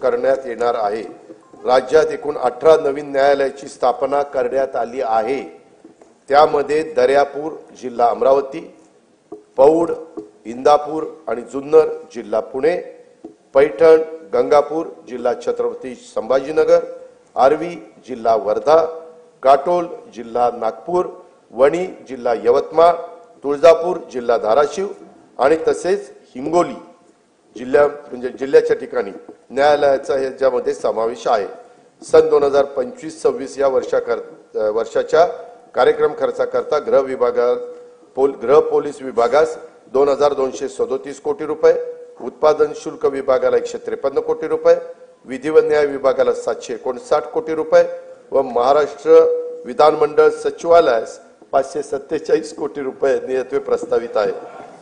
करण्यात येणार आहे. राज्यात एकूण 18 नवीन न्यायालयाची स्थापना करण्यात आली आहे. त्यामध्ये दर्यापूर जिल्हा अमरावती, पौड, इंदापूर आणि जुन्नर जिल्हा पुणे, पैठण, गंगापूर जिल्हा छत्रपती संभाजीनगर, आर्वी जिल्हा वर्धा, काटोल जिल्हा नागपूर, वणी जिल्हा यवतमाळ, तुळजापूर जिल्हा धाराशिव आणि तसेच हिंगोली जिल्ह्याच्या ठिकाणी न्यायालयाचा याच्यामध्ये समावेश आहे. सन 2025-26 या वर्षाच्या कार्यक्रम खर्चाकरता गृह पोलीस विभागास 2,237 कोटी रुपये, उत्पादन शुल्क विभागाला 153 कोटी रुपये, विधी व न्याय विभागाला 759 कोटी रुपये व महाराष्ट्र विधानमंडळ सचिवालयास 547 कोटी रुपये नियतवे प्रस्तावित आहे.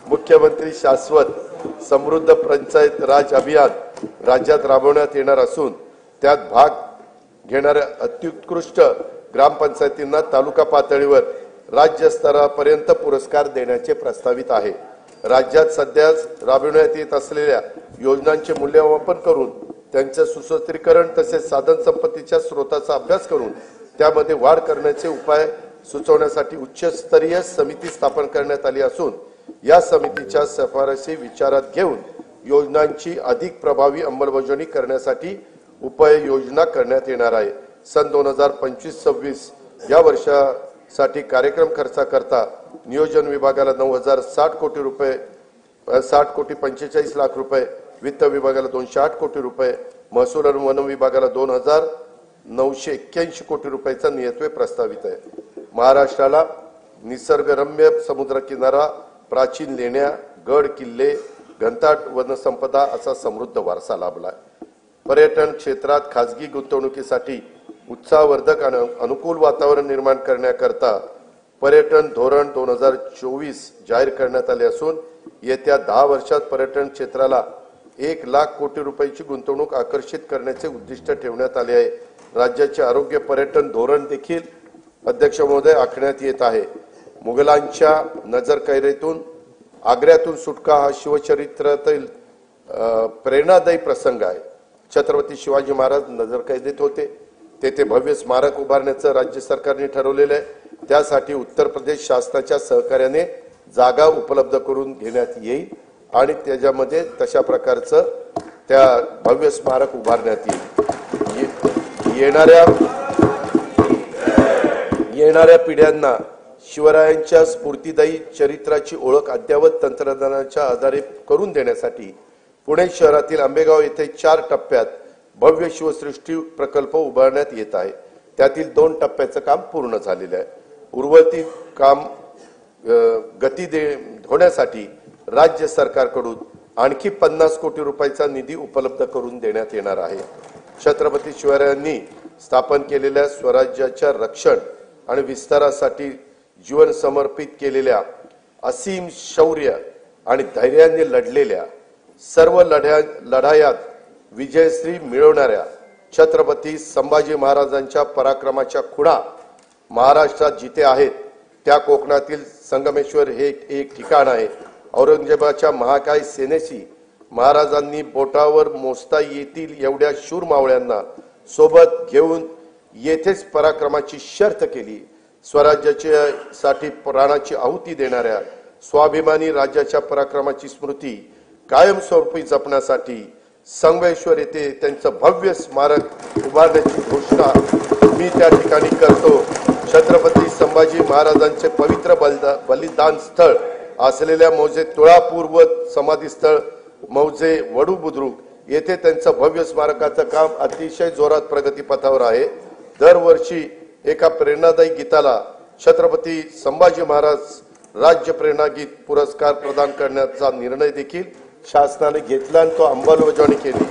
मुख्यमंत्री शाश्वत समृद्ध पंचायत राज अभियान राज्यात राबवण्यात येणार असून त्यात भाग घेणाऱ्या अत्युत्कृष्ट ग्रामपंचायतींना तालुका पातळीवर राज्य स्तरापर्यंत पुरस्कार देण्याचे प्रस्तावित आहे. राज्यात सध्या राबविण्यात येत असलेल्या योजनांचे मूल्यमापन करून त्यांचे सुसूत्रीकरण तसेच साधन संपत्तीच्या स्रोताचा अभ्यास करून त्यामध्ये वाढ करण्याचे उपाय सुचवण्यासाठी उच्चस्तरीय समिती स्थापन करण्यात आली असून या समितीच्या शिफारसी विचारात घेऊन योजनांची अधिक प्रभावी अंमलबजावणी करण्यासाठी उपाययोजना करण्यात येणार आहे. सन 2025-26 या वर्षासाठी कार्यक्रम खर्चाकरता नियोजन विभागाला 9,060 कोटी रुपये 60,45 लाख रुपये, वित्त विभागाला 208 कोटी रुपये, महसूल आणि वन विभागाला 2,981 कोटी रुपयाचा नियतवे प्रस्तावित आहे. महाराष्ट्राला निसर्गरम्य समुद्रकिनारा, प्राचीन लेण्या, गड किल्ले, घनदाट वनसंपदा असा समृद्ध वारसा लाभला आहे. पर्यटन क्षेत्रात खासगी गुंतवणुकीसाठी उत्साहवर्धक आणि अनुकूल वातावरण निर्माण करण्याकरता पर्यटन धोरण 2024 जाहीर करण्यात आले असून येत्या 10 वर्षात पर्यटन क्षेत्राला 1 लाख कोटी रुपयाची गुंतवणूक आकर्षित करण्याचे उद्दिष्ट ठेवण्यात आले आहे. राज्याचे आरोग्य पर्यटन धोरण देखील अध्यक्ष महोदय आखण्यात येत आहे. मुघलांच्या नजरकैदेतून आग्र्यातून सुटका हा शिवचरित्रातील प्रेरणादायी प्रसंग आहे. छत्रपती शिवाजी महाराज नजरकैदेत होते, तेथे भव्य स्मारक उभारण्याचं राज्य सरकारने ठरवलेलं आहे. त्यासाठी उत्तर प्रदेश शासनाच्या सहकार्याने जागा उपलब्ध करून घेण्यात येईल आणि त्याच्यामध्ये तशा प्रकारचं त्या भव्य स्मारक उभारण्यात येईल. येणाऱ्या पिढ्यांना शिवरायांच्या स्फूर्तिदायी चरित्राची ओळख अद्ययावत तंत्रज्ञानाच्या आधारे करून देण्यासाठी पुणे शहरातील आंबेगाव येथे 4 टप्प्यात भव्य शिवसृष्टी प्रकल्प उभारण्यात येत आहे. त्यातील 2 टप्प्याचं काम पूर्ण झालेलं आहे. उर्वरित काम गती होण्यासाठी राज्य सरकारकडून आणखी 50 कोटी रुपयाचा निधी उपलब्ध करून देण्यात येणार आहे. छत्रपती शिवरायांनी स्थापन केलेल्या स्वराज्याच्या रक्षण आणि विस्तारासाठी जीवन समर्पित केलेल्या असीम शौर्य आणि धैर्याने लढलेल्या सर्व लढायात विजयश्री मिळवणाऱ्या छत्रपती संभाजी महाराजांच्या पराक्रमाच्या खुणा महाराष्ट्रात जिथे आहेत त्या कोकणातील संगमेश्वर हे एक ठिकाण आहे. औरंगजेबाच्या महाकाय सेनेशी महाराजांनी बोटावर मोजता येतील एवढ्या शूर मावळ्यांना सोबत घेऊन येथेच पराक्रमाची शर्त केली. स्वराज्यासाठी प्राणाची आहुती देणाऱ्या स्वाभिमानी राज्याच्या पराक्रमाची स्मृती कायमस्वरूपी जपण्यासाठी संगमेश्वर येथे त्यांचं भव्य स्मारक उभारण्याची घोषणा मी त्या ठिकाणी करतो. छत्रपती संभाजी महाराजांचे पवित्र बलिदान स्थळ असलेल्या मौजे तुळापूर व समाधी स्थळ मौजे वडू बुद्रुक येथे त्यांचं भव्य स्मारकाचं काम अतिशय जोरात प्रगतीपथावर आहे. दरवर्षी एका प्रेरणादायी गीताला छत्रपती संभाजी महाराज राज्य प्रेरणा गीत पुरस्कार प्रदान करण्याचा निर्णय देखील शासनाने घेतला आणि तो अंमलबजावणी केली.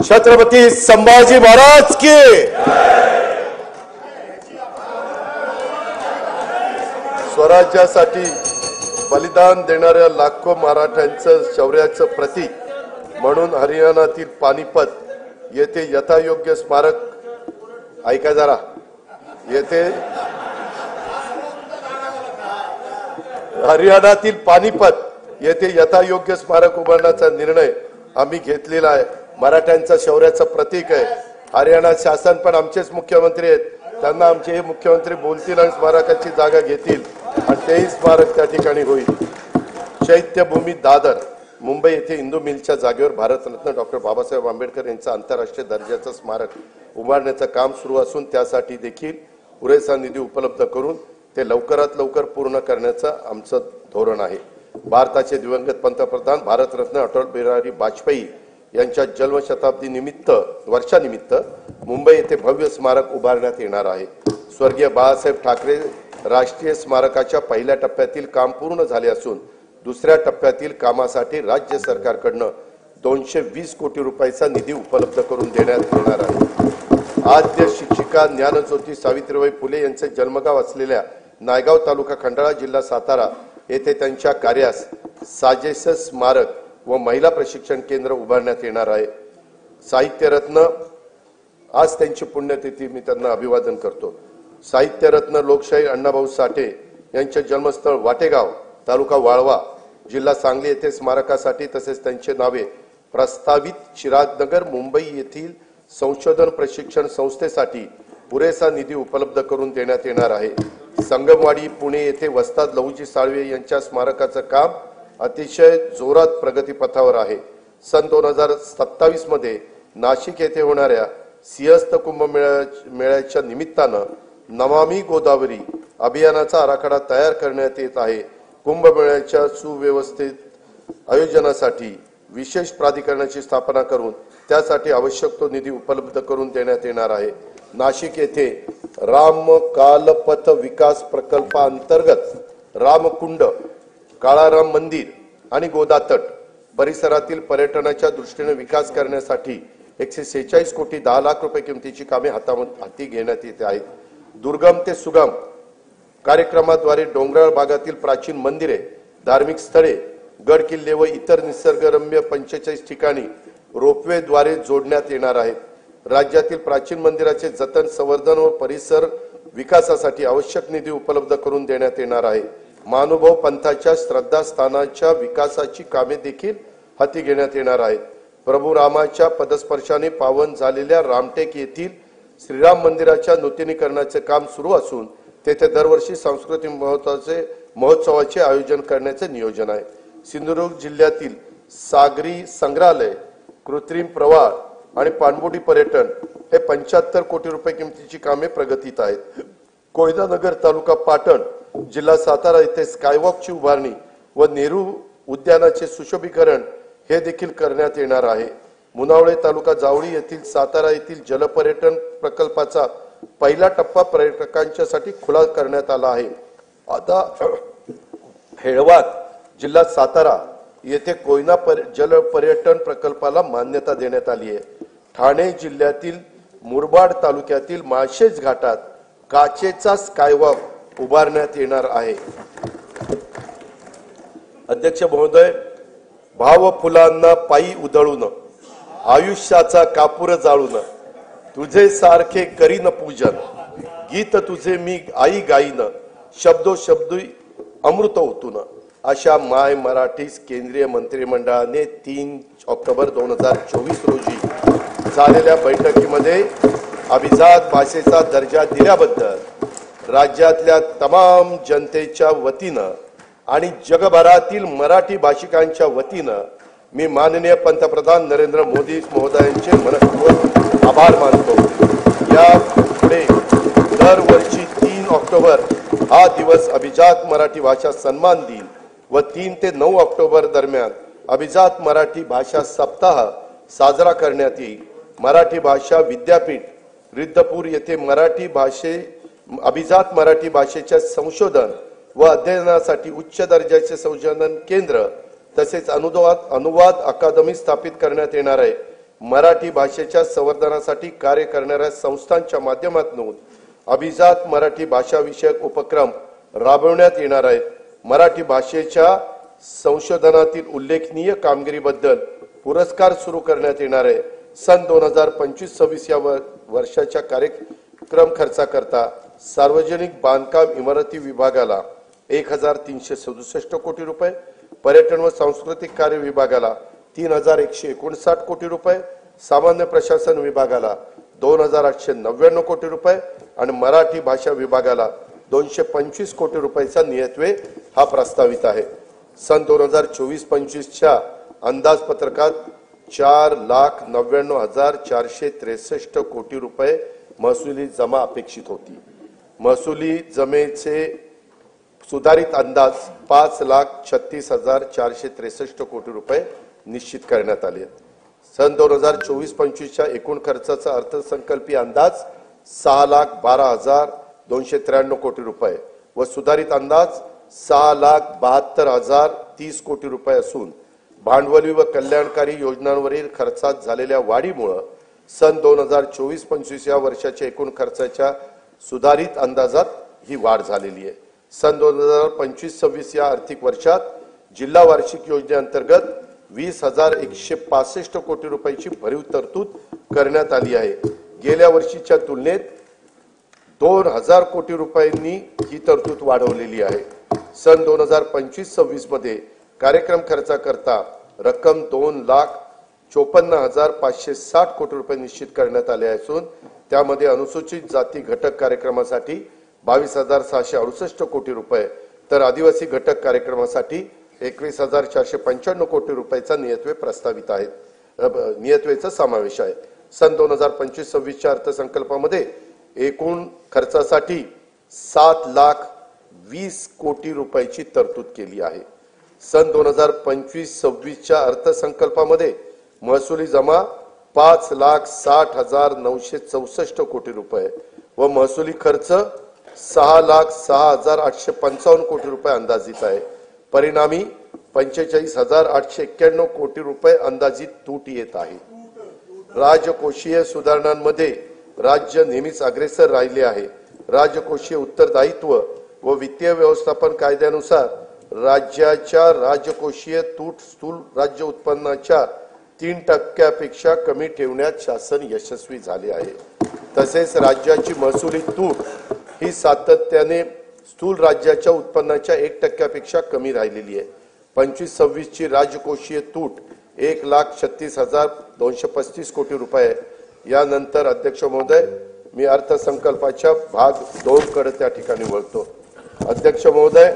छत्रपती संभाजी महाराज की स्वराज्यासाठी बलिदान देणाऱ्या लाखो मराठ्यांचं शौर्याचं प्रतीक म्हणून हरियाणातील पानिपत येथे यथायोग्य स्मारक ऐका जरा येथे हरियाणातील पानिपत येथे यथायोग्य स्मारक उभारण्याचा निर्णय आम्ही घेतलेला आहे. मराठ्यांच्या शौर्याचं प्रतीक आहे. हरियाणा शासन पण आमचेच मुख्यमंत्री आहेत. त्यांना आमचे हे मुख्यमंत्री बोलतील आणि स्मारकाची जागा घेतील आणि तेही स्मारक त्या ठिकाणी होईल. चैत्यभूमी दादर मुंबई येथे इंदू मिलच्या जागेवर भारतरत्न डॉक्टर बाबासाहेब आंबेडकर यांचं आंतरराष्ट्रीय दर्जाचं स्मारक उभारण्याचं काम सुरू असून त्यासाठी देखील पुरेसा निधी उपलब्ध करून ते लवकरात लवकर पूर्ण करण्याचं आमचं धोरण आहे. भारताचे दिवंगत पंतप्रधान भारतरत्न अटल बिहारी वाजपेयी यांच्या जन्मशताब्दी वर्षानिमित्त मुंबई येथे भव्य स्मारक उभारण्यात येणार आहे. स्वर्गीय बाळासाहेब ठाकरे राष्ट्रीय स्मारकाच्या पहिल्या टप्प्यातील काम पूर्ण झाले असून दुसऱ्या टप्प्यातील कामासाठी राज्य सरकारकडून 220 कोटी रुपयाचा निधी उपलब्ध करून देण्यात येणार आहे. आद्य शिक्षिका ज्ञानज्योती सावित्रीबाई फुले यांचे जन्मगाव असलेल्या नायगाव तालुका खंडाळा जिल्हा सातारा येथे त्यांच्या कार्यास साजेस स्मारक व महिला प्रशिक्षण केंद्र उभारण्यात येणार आहे. साहित्यरत्न आज त्यांची पुण्यतिथी मी त्यांना अभिवादन करतो. साहित्यरत्न लोकशाही अण्णाभाऊ साठे यांचे जन्मस्थळ वाटेगाव तालुका वाळवा जिल्हा सांगली येथे स्मारकासाठी तसेच त्यांचे नावे प्रस्तावित चिरागनगर मुंबई येथील संशोधन प्रशिक्षण संस्थेसाठी पुरेसा निधी उपलब्ध करून देण्यात येणार आहे. संगमवाडी पुणे येथे वस्ताद लहुजी साळवे यांच्या स्मारकाचं काम अतिशय जोरात प्रगतीपथावर आहे. सन 2027 मध्ये नाशिक येथे होणाऱ्या सिंहस्थ कुंभमेळ्याच्या निमित्तानं नमामि गोदावरी अभियानाचा आराखडा तयार करण्यात येत आहे. कुंभमेळ्याच्या सुव्यवस्थित आयोजनासाठी विशेष प्राधिकरणाची स्थापना करून त्यासाठी आवश्यक तो निधी उपलब्ध करून देण्यात येणार आहे. नाशिक येथे राम कालपथ विकास प्रकल्पांतर्गत रामकुंड, काळाराम मंदिर आणि गोदातट परिसरातील पर्यटनाच्या दृष्टीने विकास करण्यासाठी 146 कोटी 10 लाख रुपये किमतीची कामे हाती घेण्यात येत आहेत. दुर्गम ते सुगम कार्यक्रमाद्वारे डोंगराळ भागातील प्राचीन मंदिरे, धार्मिक स्थळे, गड किल्ले व इतर निसर्गरम्य 45 ठिकाणी रोपवेद्वारे जोडण्यात येणार आहेत. राज्यातील प्राचीन मंदिराचे जतन, संवर्धन व परिसर विकासासाठी आवश्यक निधी उपलब्ध करून देण्यात येणार आहे. महानुभाव पंथाच्या श्रद्धास्थानाच्या विकासाची कामे देखील हाती घेण्यात येणार आहेत. प्रभू रामाच्या पदस्पर्शाने पावन झालेल्या रामटेक येथील श्रीराम मंदिराच्या नूतनीकरणाचे काम सुरू असून तेथे दरवर्षी सांस्कृतिक महोत्सवाचे आयोजन करण्याचे नियोजन आहे. सिंधुदुर्ग जिल्ह्यातील सागरी संग्रहालय, कृत्रिम प्रवाह आणि पाणबुडी पर्यटन हे 75 कोटी रुपये किमतीची कामे प्रगतीत आहेत. कोयनानगर तालुका पाटण जिल्हा सातारा येथे स्कायवॉकची उभारणी व नेहरू उद्यानाचे सुशोभीकरण हे देखील करण्यात येणार आहे. मुनावळे तालुका जावळी येथील सातारा येथील जलपर्यटन प्रकल्पाचा पहिला टप्पा पर्यटकांच्यासाठी खुला करण्यात आला आहे. आता हेळवाद जिल्हा सातारा येथे कोयना जल पर्यटन प्रकल्पाला मान्यता देण्यात आली आहे. ठाणे जिल्ह्यातील मुरबाड तालुक्यातील माळशेज घाटात काचेचा स्कायवॉक उभारण्यात येणार आहे. अध्यक्ष महोदय, भाव फुलांना पायी उधळून आयुष्याचा कापूर जाळून तुझे सारखे करीन पूजन, गीत तुझे मी आई गाईन, शब्दोशब्दी अमृत ओतून अशा माय मराठीस केंद्रीय मंत्रिमंडळाने 3 ऑक्टोबर 2024 रोजी झालेल्या बैठकीमध्ये अभिजात भाषेचा दर्जा दिल्याबद्दल राज्यातल्या तमाम जनतेच्या वतीनं आणि जगभरातील मराठी भाषिकांच्या वतीनं मी माननीय पंतप्रधान नरेंद्र मोदी महोदयांचे मनपूर्वक आभार मानतो। या पुढे दरवर्षी 3 ऑक्टोबर हा दिवस अभिजात मराठी भाषा सन्मान दिन व 3 ते 9 ऑक्टोबर दरम्यान अभिजात मराठी भाषा सप्ताह साजरा करण्यात येईल। मराठी भाषा विद्यापीठ रिद्धपूर येथे अभिजात मराठी भाषेच्या संशोधन व अध्ययनासाठी उच्च दर्जाचे संशोधन केंद्र तसेच अनुवाद अकादमी स्थापित करण्यात येणार आहे। मराठी भाषेच्या संवर्धनासाठी कार्य करणाऱ्या संस्थांच्या माध्यमातून अभिजात मराठी भाषा विषयक उपक्रम राबवण्यात येणार आहेत। मराठी भाषेच्या संशोधनातील उल्लेखनीय कामगिरीबद्दल पुरस्कार सुरू करण्यात येणार आहे। सन 2025-26 या वर्षाच्या कार्यक्रम खर्चाकरता सार्वजनिक बांधकाम इमारती विभागाला 1367 कोटी रुपये, पर्यटन व सांस्कृतिक कार्य विभागाला 3159 कोटी रुपये, सामान्य प्रशासन विभागाला 2899 कोटी रुपये आणि मराठी भाषा विभागाला 225 कोटी रुपयाचा नियतव्यय हा प्रस्तावित आहे। सन 2024-25च्या अंदाजपत्रकात 4,99,463 कोटी रुपये महसुली जमा अपेक्षित होती। महसुली जमेचे सुधारित अंदाज 5,36,463 कोटी रुपये निश्चित करण्यात आले। सन 2024-25च्या एकूण खर्चाचा अर्थसंकल्पीय अंदाज 6,12,293 कोटी रुपये व सुधारित अंदाज 6,72,030 कोटी रुपये असून भांडवली व कल्याणकारी योजनांवरील खर्चात झालेल्या वाढीमुळे सन 2024-25 या वर्षाच्या एकूण खर्चाच्या सुधारित अंदाजात ही वाढ झालेली आहे। सन 2025-26 या आर्थिक वर्षात जिल्हा वार्षिक योजनेअंतर्गत 20,165 कोटी रुपयाची भरीव तरतूद करण्यात आली आहे। गेल्या वर्षीच्या तुलनेत 2,000 कोटी रुपयांनी ही तरतूद वाढवलेली आहे। सन 2025-26 मध्ये कार्यक्रम खर्चाकरता रक्कम 2,54,560 कोटी रुपये निश्चित करण्यात आले असून त्यामध्ये अनुसूचित जाती घटक कार्यक्रमासाठी 22,668 कोटी रुपये तर आदिवासी घटक कार्यक्रमासाठी 21,495 कोटी रुपयाचा नियतव्यय प्रस्तावित आहे। नियतव्ययाचा समावेश आहे। सन 2025-26च्या अर्थसंकल्पामध्ये एकूण खर्चासाठी 7,20,00,000 कोटी रुपयाची तरतूद केली आहे। सन 2025-26च्या अर्थसंकल्पामध्ये महसुली जमा 5,60,964 कोटी रुपये व महसुली खर्च 6,06,855 कोटी रुपये अंदाजित आहे। परिणामी 45,891 कोटी रुपये अंदाजित तूट येत आहे। राजकोषीय सुधारणांमध्ये राज्य नेहमीच अग्रेसर राहिले आहे। राजकोषीय उत्तरदायित्व व वित्तीय व्यवस्थापन कायद्यानुसार राज्याच्या राजकोषीय तूट स्थूल राज्य उत्पन्नाच्या 3% कमी ठेवण्यात शासन यशस्वी झाले आहे। तसेच राज्याची महसुली तूट ही सातत्याने स्थूल राज्याच्या उत्पन्नाच्या 1% कमी राहिलेली आहे। 25-26 ची राजकोषीय तूट 1,36,235 कोटी रुपये। यानंतर अध्यक्ष महोदय मी अर्थसंकल्पाच्या भाग 2 कडे त्या ठिकाणी वळतो। अध्यक्ष महोदय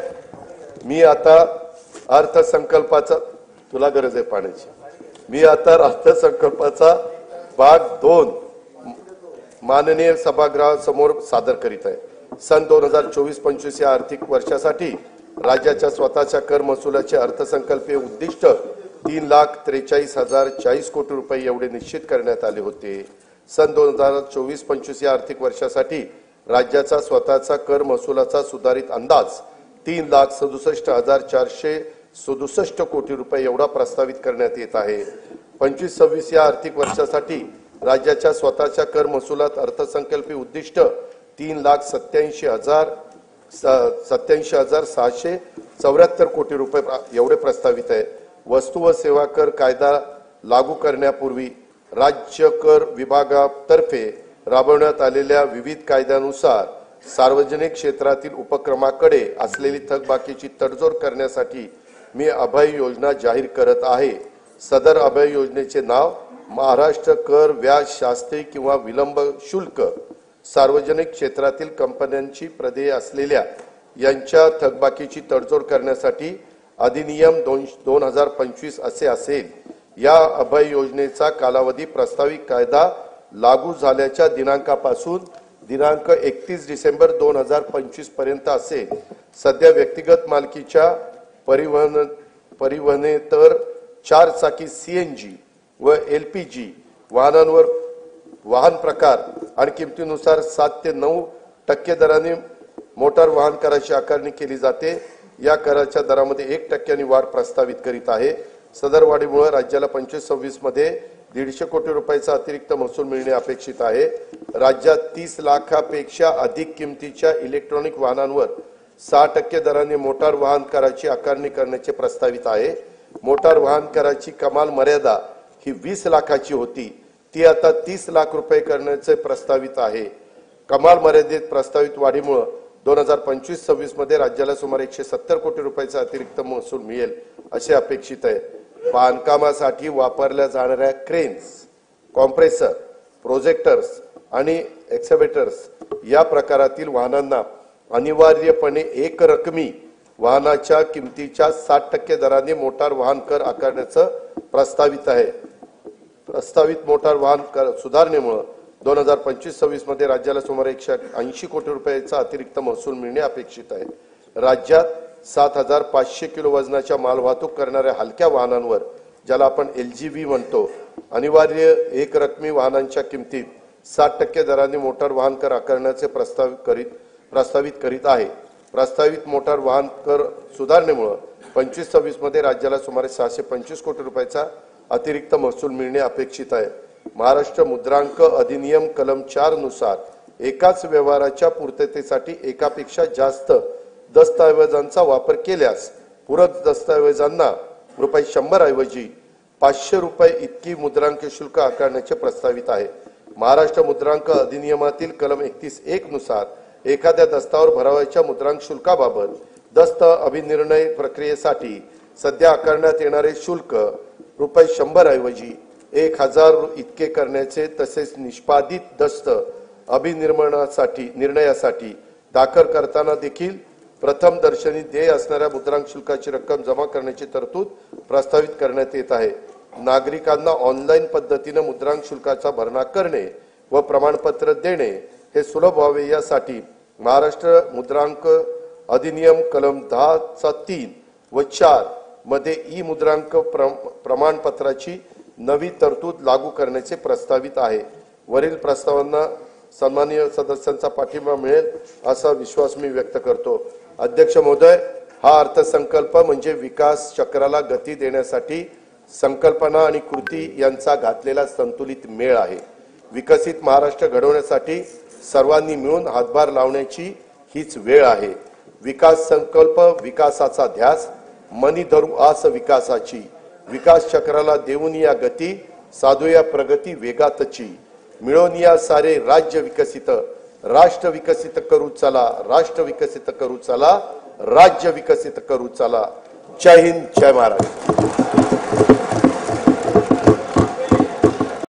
मी आता अर्थसंकल्पाचा तुला गरज आहे पाण्याची मी आता अर्थसंकल्पाचा भाग 2 माननीय सभागृहासमोर सादर करीत आहे। सन 2024-25 या आर्थिक वर्षासाठी राज्याच्या स्वतःच्या कर महसुलाचे अर्थसंकल्पीय उद्दिष्ट 3,43,040 कोटी रुपये एवढे निश्चित करण्यात आले होते। सन 2024-25 या आर्थिक वर्षासाठी राज्याचा स्वतःचा कर महसुलाचा सुधारित अंदाज 3,67,467 कोटी रुपये एवढा प्रस्तावित करण्यात येत आहे। 25-26 या आर्थिक वर्षासाठी राज्याच्या स्वतःच्या कर महसुलात अर्थसंकल्पीय उद्दिष्ट 3,87,674 कोटी रुपये एवढे प्रस्तावित आहे। वस्तू व सेवा कर कायदा लागू करण्यापूर्वी राज्य कर विभागातर्फे राबवण्यात आलेल्या विविध कायद्यानुसार सार्वजनिक क्षेत्रातील उपक्रमाकडे असलेली थकबाकीची तडजोड करण्यासाठी मी अभय योजना जाहीर करत आहे। सदर अभय योजनेचे नाव महाराष्ट्र कर व्याज शास्ती किंवा विलंब शुल्क सार्वजनिक क्षेत्रातील कंपन्यांची प्रदेय असलेल्या यांच्या थकबाकीची तडजोड करण्यासाठी अधिनियम 2025 असे असेल। या अभय योजनेचा कालावधी प्रस्तावित कायदा लागू झाल्याच्या दिनांकापासून दिनांक 31 डिसेंबर 2025 पर्यंत असेल। सध्या व्यक्तिगत मालकीच्या परिवहनेतर 4 चाकी CNG व LPG वाहनांवर वाहन प्रकार आणि किमतीनुसार 7 ते 9% दराने मोटार वाहन कराची आकारणी केली जाते। या कराच्या दरामध्ये 1% वाढ प्रस्तावित करीत आहे। सदर वाढीमुळे राज्याला 25-26 मध्ये 150 कोटी रुपयाचा अतिरिक्त महसूल मिळणे अपेक्षित आहे। राज्यात 30 लाखापेक्षा अधिक किमतीच्या इलेक्ट्रॉनिक वाहनांवर 6% दराने मोटार वाहन कराची आकारणी करण्याचे प्रस्तावित आहे। मोटार वाहन कराची कमाल मर्यादा ही 20 लाखाची होती, ती आता 30 लाख रुपये करण्याचे प्रस्तावित आहे। कमाल मर्यादेत प्रस्तावित वाढीमुळे 2025-26 मध्ये राज्याला सुमारे 170 कोटी रुपयाचा अतिरिक्त महसूल मिळेल असे अपेक्षित आहे। बांधकामासाठी वापरल्या जाणाऱ्या क्रेन्स, कॉम्प्रेसर, प्रोजेक्टर्स आणि एक्सकॅव्हेटर्स या प्रकारातील वाहनांना अनिवार्यपणे एक रकमी वाहनाच्या किमतीच्या 60% दराने मोटार वाहन कर आकारण्याचं प्रस्तावित आहे। प्रस्तावित मोटार वाहन कर सुधारणेमुळे 2025-26 मध्ये राज्याला सुमारे 180 कोटी रुपयाचा अतिरिक्त महसूल मिळणे अपेक्षित आहे। राज्यात 7500 किलो वजनाच्या मालवाहतूक करणाऱ्या हलक्या वाहनांवर, ज्याला आपण LGV म्हणतो, अनिवार्य एक रकमी वाहनांच्या किमतीत 60% दराने मोटार वाहन कर आकारण्याचे प्रस्तावित करीत आहे। प्रस्तावित मोटार वाहन कर सुधारणेमुळे 25-26 मध्ये राज्याला सुमारे 625 कोटी रुपयाचा अतिरिक्त महसूल मिळणे अपेक्षित आहे। महाराष्ट्र मुद्रांक अधिनियम कलम 4 नुसार एकाच व्यवहाराच्या पूर्ततेसाठी एकापेक्षा जास्त दस्तऐवजांचा वापर केल्यास पूरक दस्तऐवजांना ₹100 ऐवजी ₹500 इतकी मुद्रांक शुल्क आकारण्याचे प्रस्तावित आहे। महाराष्ट्र मुद्रांक अधिनियमातील कलम 31(1) नुसार एखाद्या दस्तावर भरावयाच्या मुद्रांक शुल्काबाबत दस्त अभिनिर्णय प्रक्रियेसाठी सध्या आकारण्यात येणारे शुल्क ₹100 ऐवजी 1000 इतके करण्याचे, तसेच निष्पादित दस्त निर्णयासाठी दाखल करताना देखील प्रथम दर्शनी देय असणाऱ्या मुद्रांक शुल्काची रक्कम जमा करण्याची तरतूद प्रस्तावित करण्यात येत आहे। नागरिकांना ऑनलाईन पद्धतीने मुद्रांक शुल्काचा भरणा करणे व प्रमाणपत्र देणे हे सुलभ व्हावे यासाठी महाराष्ट्र मुद्रांक अधिनियम कलम 10(3) व 4 मध्ये ई मुद्रांक प्रमाणपत्राची नवी तरतूद लागू करण्याचे प्रस्तावित आहे। वरील प्रस्तावांना सन्माननीय सदस्यांचा पाठिंबा मिळेल असा विश्वास मी व्यक्त करतो। अध्यक्ष महोदय, हा अर्थसंकल्प म्हणजे विकास चक्राला गती देण्यासाठी संकल्पना आणि कृती यांचा घातलेला संतुलित मेळ आहे। विकसित महाराष्ट्र घडवण्यासाठी सर्वांनी मिळून हातभार लावण्याची हीच वेळ आहे। विकास संकल्प, विकासाचा ध्यास, मनी धरू आस विकासाची, विकास चक्राला देऊन या गती, साधूया प्रगती वेगातची, मिळून या सारे राज्य विकसित, राष्ट्र विकसित करू चला, राष्ट्र विकसित करू चला, राज्य विकसित करू चला। जय हिंद, जय महाराष्ट्र।